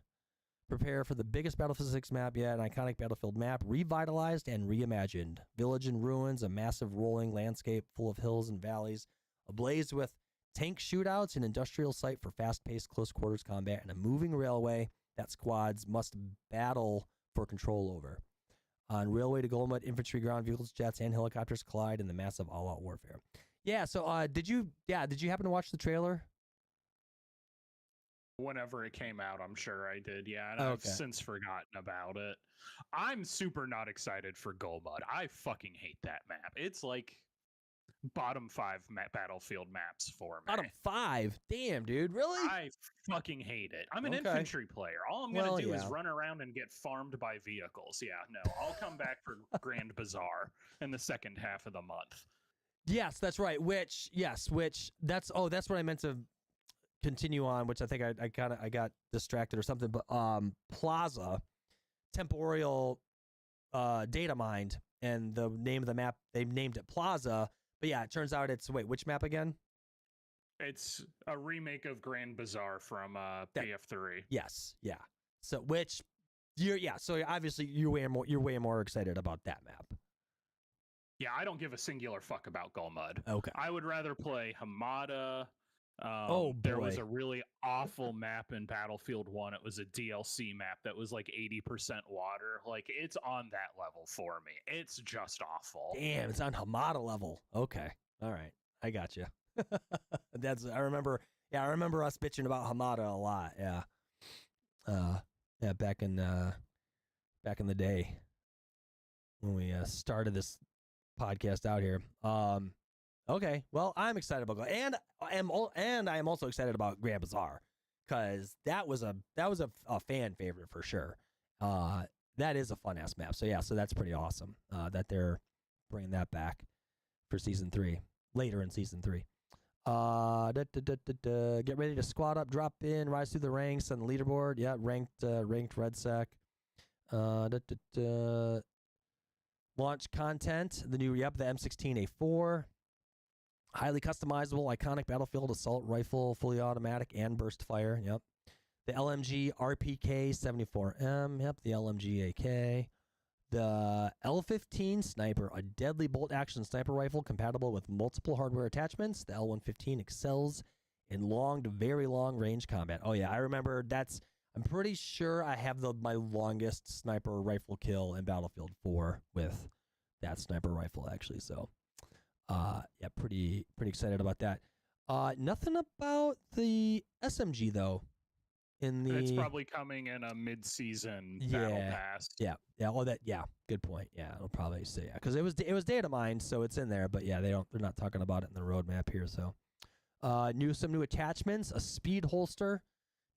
Prepare for the biggest Battlefield 6 map yet. An iconic Battlefield map, revitalized and reimagined. Village in ruins, a massive rolling landscape full of hills and valleys, ablaze with tank shootouts, an industrial site for fast-paced close-quarters combat, and a moving railway that squads must battle for control over. On Railway to Golmud, infantry, ground vehicles, jets, and helicopters collide in the massive all-out warfare. Yeah. So, did you happen to watch the trailer? Whenever it came out, I'm sure I did. Yeah, and Oh, I've okay. since forgotten about it. I'm super not excited for Golmud. I fucking hate that map. It's like bottom 5 Battlefield maps for me. Bottom 5. Damn, dude. Really? I fucking hate it. I'm an Okay. infantry player. All I'm Well, gonna do is yeah. run around and get farmed by vehicles. Yeah, no, I'll come back for Grand Bazaar in the second half of the month. Yes, that's right. Which that's what I meant to continue on, which I think I got distracted or something. But Plaza, temporal data mined, and the name of the map, they named it Plaza. But yeah, it turns out it's which map again? It's a remake of Grand Bazaar from PF3. Yes, yeah. So so obviously you're way more excited about that map. Yeah, I don't give a singular fuck about Golmud. Okay. I would rather play Hamada. There was boy. a really awful map in Battlefield 1. It was a DLC map that was like 80% water. Like, it's on that level for me. It's just awful. Damn, it's on Hamada level. Okay. All right. I got you. I remember us bitching about Hamada a lot. Yeah. Yeah, back in the day when we started this podcast out here. Okay, well, I'm excited about it, and I am also excited about Grand Bazaar, because that was a fan favorite for sure. That is a fun ass map. So yeah, so that's pretty awesome that they're bringing that back for season 3, later in season 3. Get ready to squad up, drop in, rise through the ranks on the leaderboard. Yeah, ranked Red Sec. Launch content, the M16A4. Highly customizable, iconic Battlefield assault rifle, fully automatic and burst fire. Yep. The LMG RPK 74M. Yep. The LMG AK. The L15 Sniper, a deadly bolt action sniper rifle compatible with multiple hardware attachments. The L115 excels in long to very long range combat. Oh yeah, I remember I'm pretty sure I have my longest sniper rifle kill in Battlefield 4 with that sniper rifle, actually. So, yeah, pretty excited about that. Nothing about the SMG though. It's probably coming in a mid-season battle pass. Yeah. Well, good point. Yeah, it'll probably say because it was data mined, so it's in there. But yeah, they're not talking about it in the roadmap here. So, some new attachments: a speed holster.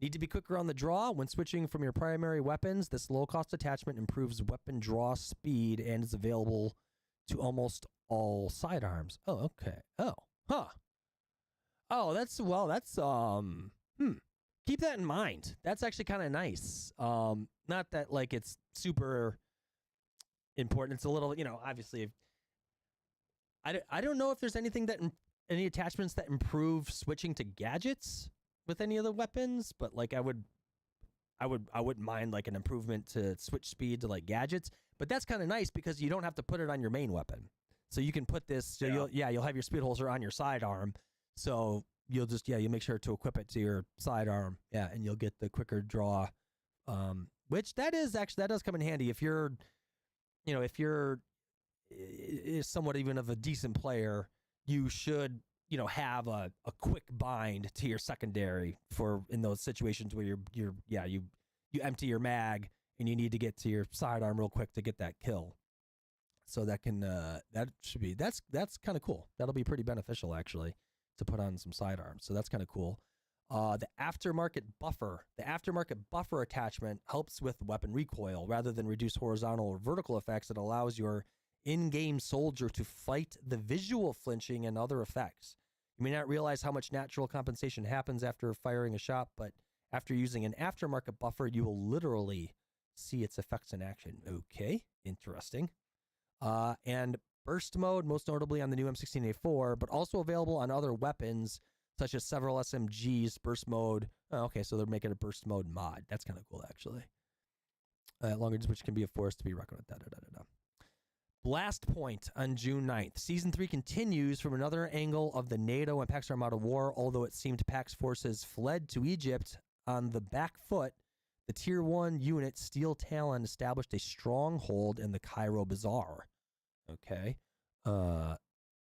Need to be quicker on the draw when switching from your primary weapons. This low-cost attachment improves weapon draw speed and is available to almost all sidearms. Oh, okay. Oh, huh. Oh, that's keep that in mind. That's actually kind of nice. Not that like it's super important. It's a little, obviously. I don't know if there's anything any attachments that improve switching to gadgets with any of the weapons, but like I wouldn't mind like an improvement to switch speed to like gadgets. But that's kind of nice because you don't have to put it on your main weapon. So you can put this. So you'll have your speed holster on your sidearm. So you'll make sure to equip it to your sidearm. Yeah, and you'll get the quicker draw. Which that does come in handy if you're somewhat even of a decent player. You should have a quick bind to your secondary for in those situations where you empty your mag and you need to get to your sidearm real quick to get that kill. So that's kind of cool. That'll be pretty beneficial actually to put on some sidearms. So that's kind of cool. The aftermarket buffer attachment helps with weapon recoil rather than reduce horizontal or vertical effects. It allows your in-game soldier to fight the visual flinching and other effects. You may not realize how much natural compensation happens after firing a shot, but after using an aftermarket buffer, you will literally see its effects in action. Okay, interesting. And burst mode, most notably on the new M16A4, but also available on other weapons, such as several SMGs. Burst mode. Oh, okay, so they're making a burst mode mod. That's kind of cool, actually. Longer range, which can be a force to be reckoned with. Blast Point on June 9th. Season 3 continues from another angle of the NATO and Pax Armada war. Although it seemed Pax forces fled to Egypt on the back foot, the Tier 1 unit Steel Talon established a stronghold in the Cairo Bazaar. Okay.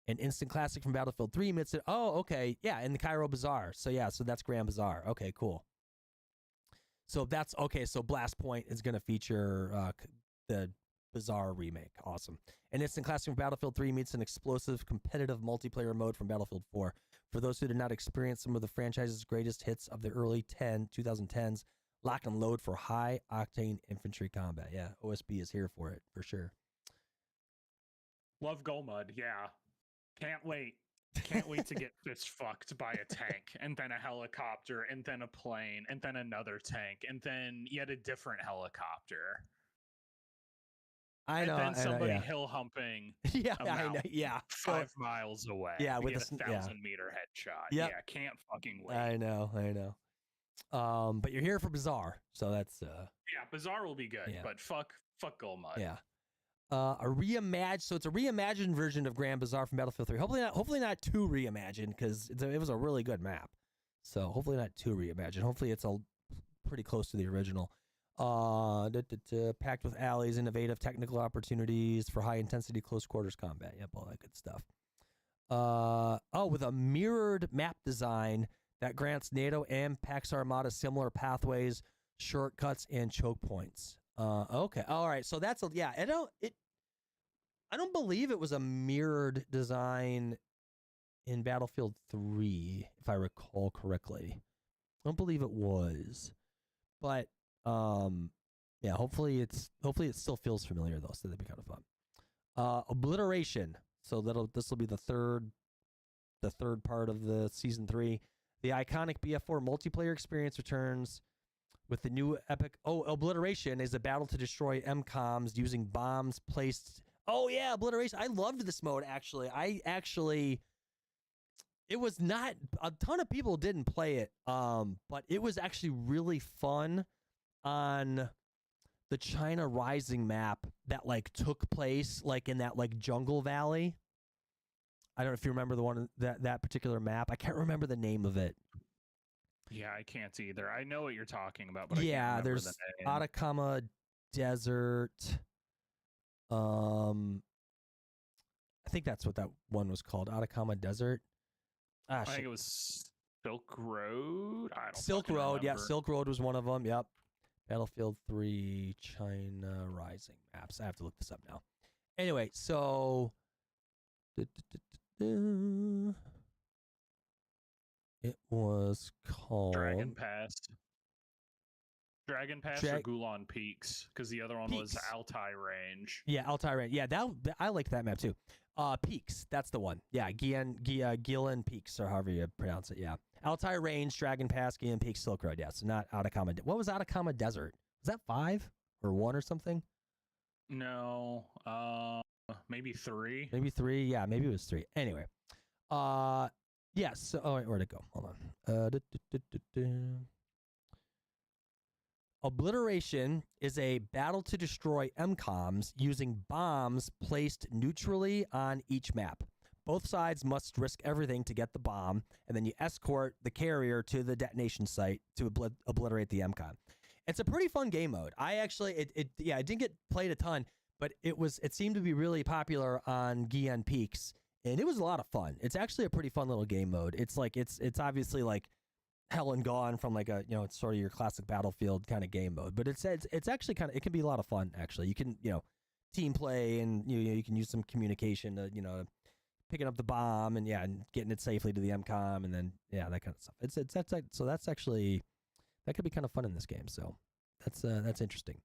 An instant classic from Battlefield 3 meets it. Oh, okay. Yeah, in the Cairo Bazaar. So that's Grand Bazaar. Okay, cool. So that's okay. So Blast Point is going to feature the Bazaar remake. Awesome. An instant classic from Battlefield 3 meets an explosive competitive multiplayer mode from Battlefield 4. For those who did not experience some of the franchise's greatest hits of the early 2010s, lock and load for high octane infantry combat. Yeah, OSB is here for it for sure. Love Golmud. Yeah. Can't wait. Can't wait to get fist fucked by a tank, and then a helicopter, and then a plane, and then another tank, and then yet a different helicopter. I know. And then somebody yeah. hill humping. Yeah, I know. Yeah. 5 miles away. Yeah, with a a 1,000-meter headshot. Yep. Yeah, can't fucking wait. I know. But you're here for Bazaar, so that's yeah, Bazaar will be good, yeah. but fuck Golmud. Yeah. So it's a reimagined version of Grand Bazaar from Battlefield 3. Hopefully not too reimagined, because it was a really good map. So hopefully not too reimagined. Hopefully it's pretty close to the original. Packed with alleys, innovative technical opportunities for high intensity close quarters combat. Yep, all that good stuff. With a mirrored map design that grants NATO and Pax Armada similar pathways, shortcuts, and choke points. Okay. All right. So that's I don't believe it was a mirrored design in Battlefield 3, if I recall correctly. I don't believe it was. But yeah, hopefully it still feels familiar though, so that'd be kind of fun. Obliteration. So this will be the third part of the season 3. The iconic BF4 multiplayer experience returns with the new epic. Obliteration is a battle to destroy MCOMs using bombs placed. Oh yeah, Obliteration. I loved this mode actually. It was not a ton of people didn't play it, but it was actually really fun on the China Rising map that like took place like in that like jungle valley. I don't know if you remember the one that particular map. I can't remember the name of it. Yeah, I can't either. I know what you're talking about, but yeah, I can't remember there's the name. Atacama Desert. I think that's what that one was called, Atacama Desert. I think it was Silk Road. I don't Silk Road, remember. yeah, Silk Road was one of them. Yep. Battlefield 3 China Rising maps. I have to look this up now. Anyway, so it was called Dragon Pass. Dragon Pass or Gulan Peaks, because the other one was Altai Range. Yeah, Altai Range. Yeah, I liked that map too. Peaks, that's the one. Yeah, Gilan Peaks, or however you pronounce it. Yeah, Altai Range, Dragon Pass, Gilan Peaks, Silk Road. Yeah, so not Atacama. What was Atacama Desert? Was that 5 or 1 or something? No, maybe 3. Maybe 3. Yeah, maybe it was 3. Anyway, yeah. So, where'd it go? Hold on. Obliteration is a battle to destroy MCOMs using bombs placed neutrally on each map. Both sides must risk everything to get the bomb, and then you escort the carrier to the detonation site to obliterate the MCOM. It's a pretty fun game mode. I actually, it didn't get played a ton, but it seemed to be really popular on Gilan Peaks, and it was a lot of fun. It's actually a pretty fun little game mode. It's like it's obviously like Hell and Gone from like it's sort of your classic Battlefield kind of game mode, but it's actually it can be a lot of fun actually. You can team play, and you can use some communication to picking up the bomb and getting it safely to the MCOM, and then that kind of stuff. So that's actually, that could be kind of fun in this game. So that's interesting.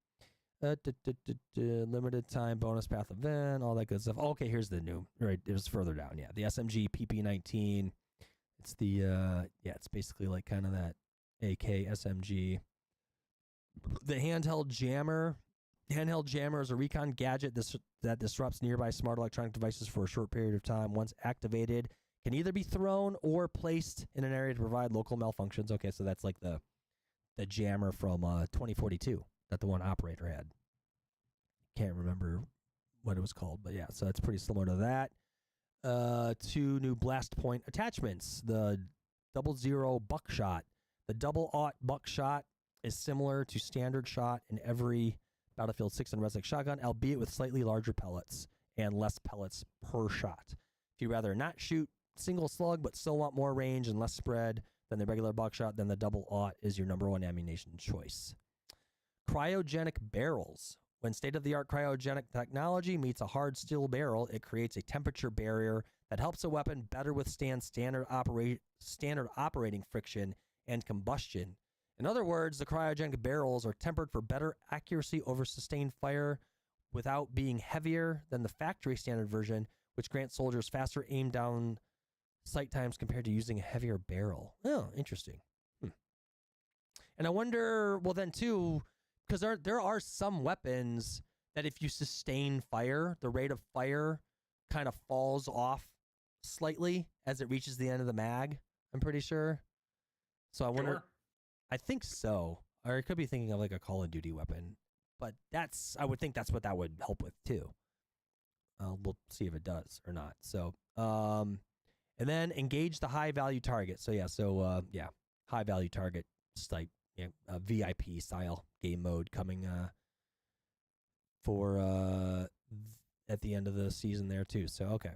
Limited time bonus path event, all that good stuff. Okay, here's the new, right, it was further down. Yeah, the SMG PP19. It's the it's basically like kind of that AK SMG. The handheld jammer. Handheld jammer is a recon gadget that disrupts nearby smart electronic devices for a short period of time. Once activated, can either be thrown or placed in an area to provide local malfunctions. Okay, so that's like the jammer from 2042 that the one operator had. Can't remember what it was called, but yeah, so it's pretty similar to that. 2 new blast point attachments. The 00 buckshot. The double-aught buckshot is similar to standard shot in every Battlefield 6 and Res X shotgun, albeit with slightly larger pellets and less pellets per shot. If you'd rather not shoot single slug but still want more range and less spread than the regular buckshot, then the double aught is your number one ammunition choice. Cryogenic barrels. When state-of-the-art cryogenic technology meets a hard steel barrel, it creates a temperature barrier that helps a weapon better withstand standard operating friction and combustion. In other words, the cryogenic barrels are tempered for better accuracy over sustained fire without being heavier than the factory standard version, which grants soldiers faster aim down sight times compared to using a heavier barrel. Oh, interesting. And I wonder, well then too, because there are some weapons that if you sustain fire, the rate of fire kind of falls off slightly as it reaches the end of the mag, I'm pretty sure. So I wonder, I think so. Or I could be thinking of like a Call of Duty weapon, but I would think that's what that would help with too. We'll see if it does or not. So, and then engage the high value target. So high value target type, VIP style game mode coming for at the end of the season there too. So okay.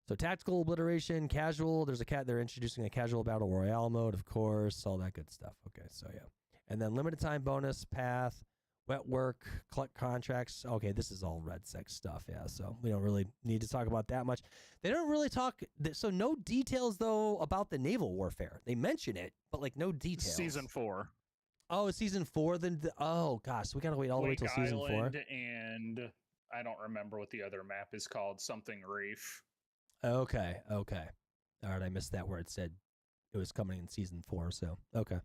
So tactical obliteration, casual. They're introducing a casual battle royale mode, of course, all that good stuff. Okay, so yeah, and then limited time bonus path, wet work, collect contracts. Okay, this is all red sex stuff. Yeah, so we don't really need to talk about that much. They don't really talk. So no details though about the naval warfare. They mention it, but like no details. Season 4. Oh, season 4. Then oh gosh, we gotta wait all the way till season 4. And I don't remember what the other map is called. Something Reef. Okay. All right, I missed that where it said it was coming in season 4. So okay.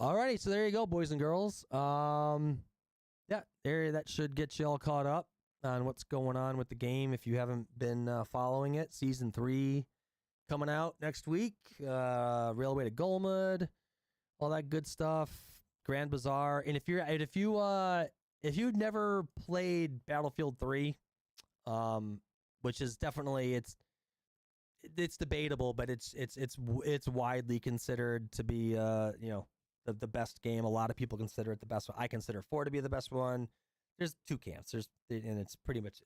Alrighty, so there you go, boys and girls. That should get you all caught up on what's going on with the game. If you haven't been following it, season 3 coming out next week. Railway to Golmud, all that good stuff. Grand Bazaar, and if you've never played Battlefield 3, which is definitely it's debatable, but it's widely considered to be the best game. A lot of people consider it the best one. I consider 4 to be the best one. There's 2 camps. And it's pretty much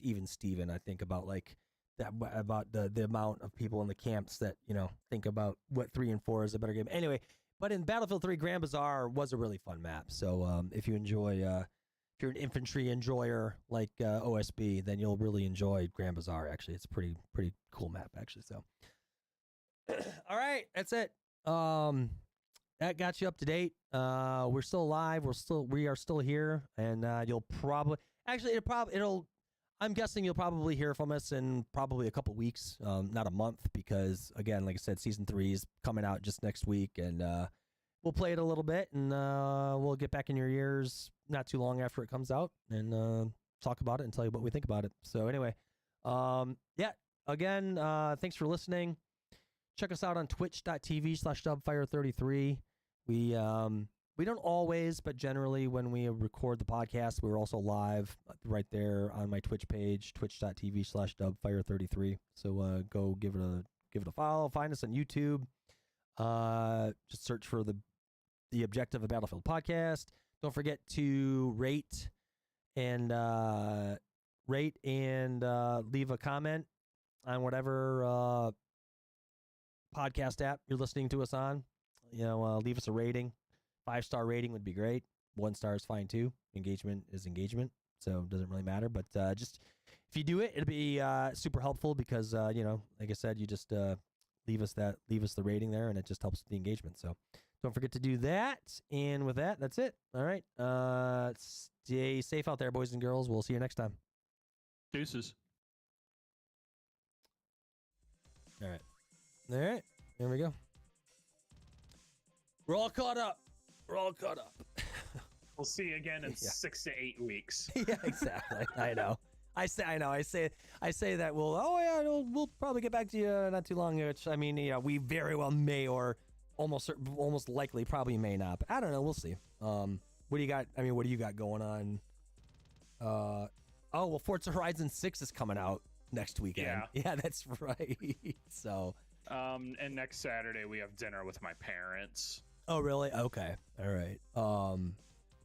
even Steven, I think, about like that, about the amount of people in the camps that think about what 3 and 4 is a better game. Anyway, but in Battlefield 3, Grand Bazaar was a really fun map. So if you enjoy if you're an infantry enjoyer like OSB, then you'll really enjoy Grand Bazaar. Actually, it's a pretty cool map actually. So, all right, that's it. That got you up to date. We're still alive. We are still here, and you'll probably I'm guessing you'll probably hear from us in probably a couple weeks, not a month, because again, like I said, season 3 is coming out just next week, and we'll play it a little bit, and we'll get back in your ears not too long after it comes out, and talk about it and tell you what we think about it. So anyway, again, thanks for listening. Check us out on twitch.tv/dubfire33. We don't always, but generally when we record the podcast, we're also live right there on my Twitch page, twitch.tv/dubfire33. So go give it a follow. Find us on YouTube. Just search for the Objective of Battlefield podcast. Don't forget to rate and leave a comment on whatever podcast app you're listening to us on. Leave us a rating. 5-star rating would be great. 1 star is fine too. Engagement is engagement, so it doesn't really matter. But just if you do it, it'll be super helpful because like I said, you just leave us the rating there, and it just helps the engagement. So don't forget to do that. And with that, that's it. All right. Stay safe out there, boys and girls. We'll see you next time. Deuces. All right. There we go. We're all caught up. We'll see you again in 6 to 8 weeks. Yeah, exactly. I know. I say that we'll probably get back to you not too long. Which I mean, we very well may, or almost likely probably may not. But I don't know. We'll see. What do you got? I mean, what do you got going on? Forza Horizon 6 is coming out next weekend. Yeah, that's right. So. And next Saturday we have dinner with my parents. Oh, really? Okay. All right.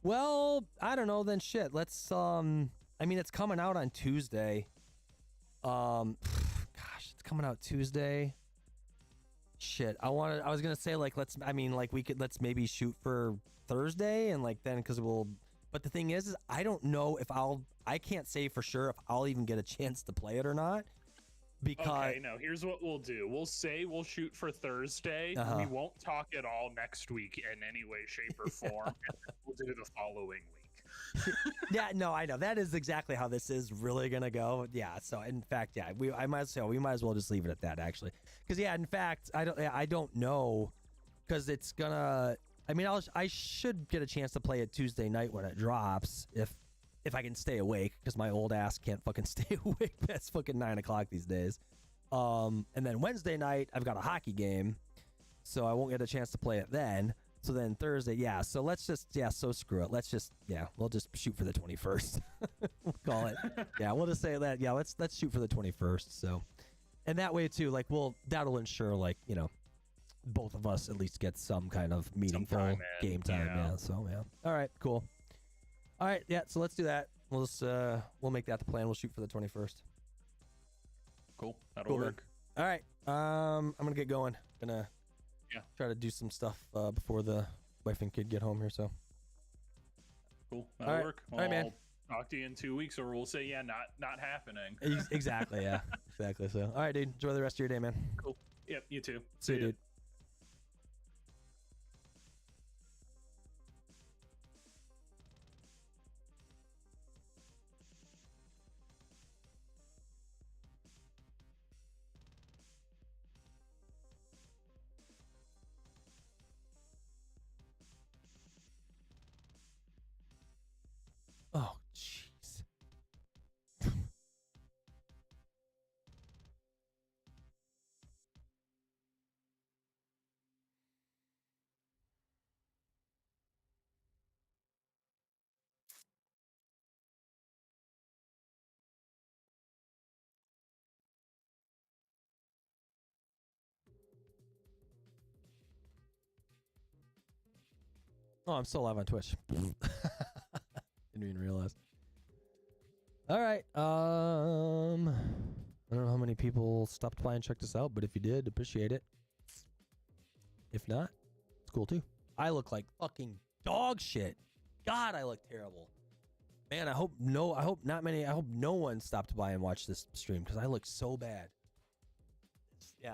Well, I don't know then. Shit. Let's. I mean, it's coming out on Tuesday. Gosh, it's coming out Tuesday. Shit, I was gonna say like let's maybe shoot for Thursday and like then because we'll. But the thing is I don't know if I can't say for sure if I'll even get a chance to play it or not. Because okay, no, here's what we'll do. We'll say we'll shoot for Thursday. We won't talk at all next week in any way, shape, or form. And then we'll do the following week. Yeah, no, I know. That is exactly how this is really gonna go. Yeah, so in fact, yeah, we might as well just leave it at that actually. Because yeah, in fact, I don't know because it's gonna I mean I should get a chance to play it Tuesday night when it drops if I can stay awake, because my old ass can't fucking stay awake past fucking 9 o'clock these days. And then Wednesday night, I've got a hockey game, so I won't get a chance to play it then. So then Thursday, yeah, so let's just, so screw it. Let's just, we'll just shoot for the 21st. We'll call it. Yeah, we'll just say that, let's shoot for the 21st, so. And that way, too, like, that'll ensure, like, both of us at least get some kind of meaningful game time, yeah. So, yeah. All right, cool. All right, yeah, so let's do that. We'll just we'll make that the plan. We'll shoot for the 21st. Cool. That'll work. Man. All right. I'm gonna get going. Gonna try to do some stuff before the wife and kid get home here. So cool. That'll work. All right, man. I'll talk to you in 2 weeks, or we'll say not happening. Exactly. Yeah. Exactly. So all right, dude. Enjoy the rest of your day, man. Cool. Yep. You too. See you, dude. Oh, jeez. Oh, I'm still live on Twitch. Didn't even realize. All right. I don't know how many people stopped by and checked us out, but if you did, appreciate it. If not, it's cool too. I look like fucking dog shit. God, I look terrible. Man, I hope no one stopped by and watched this stream because I look so bad.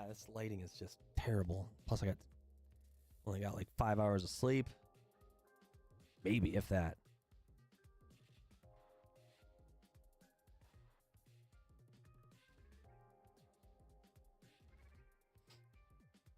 This lighting is just terrible. Plus, I only got like 5 hours of sleep. Maybe if that.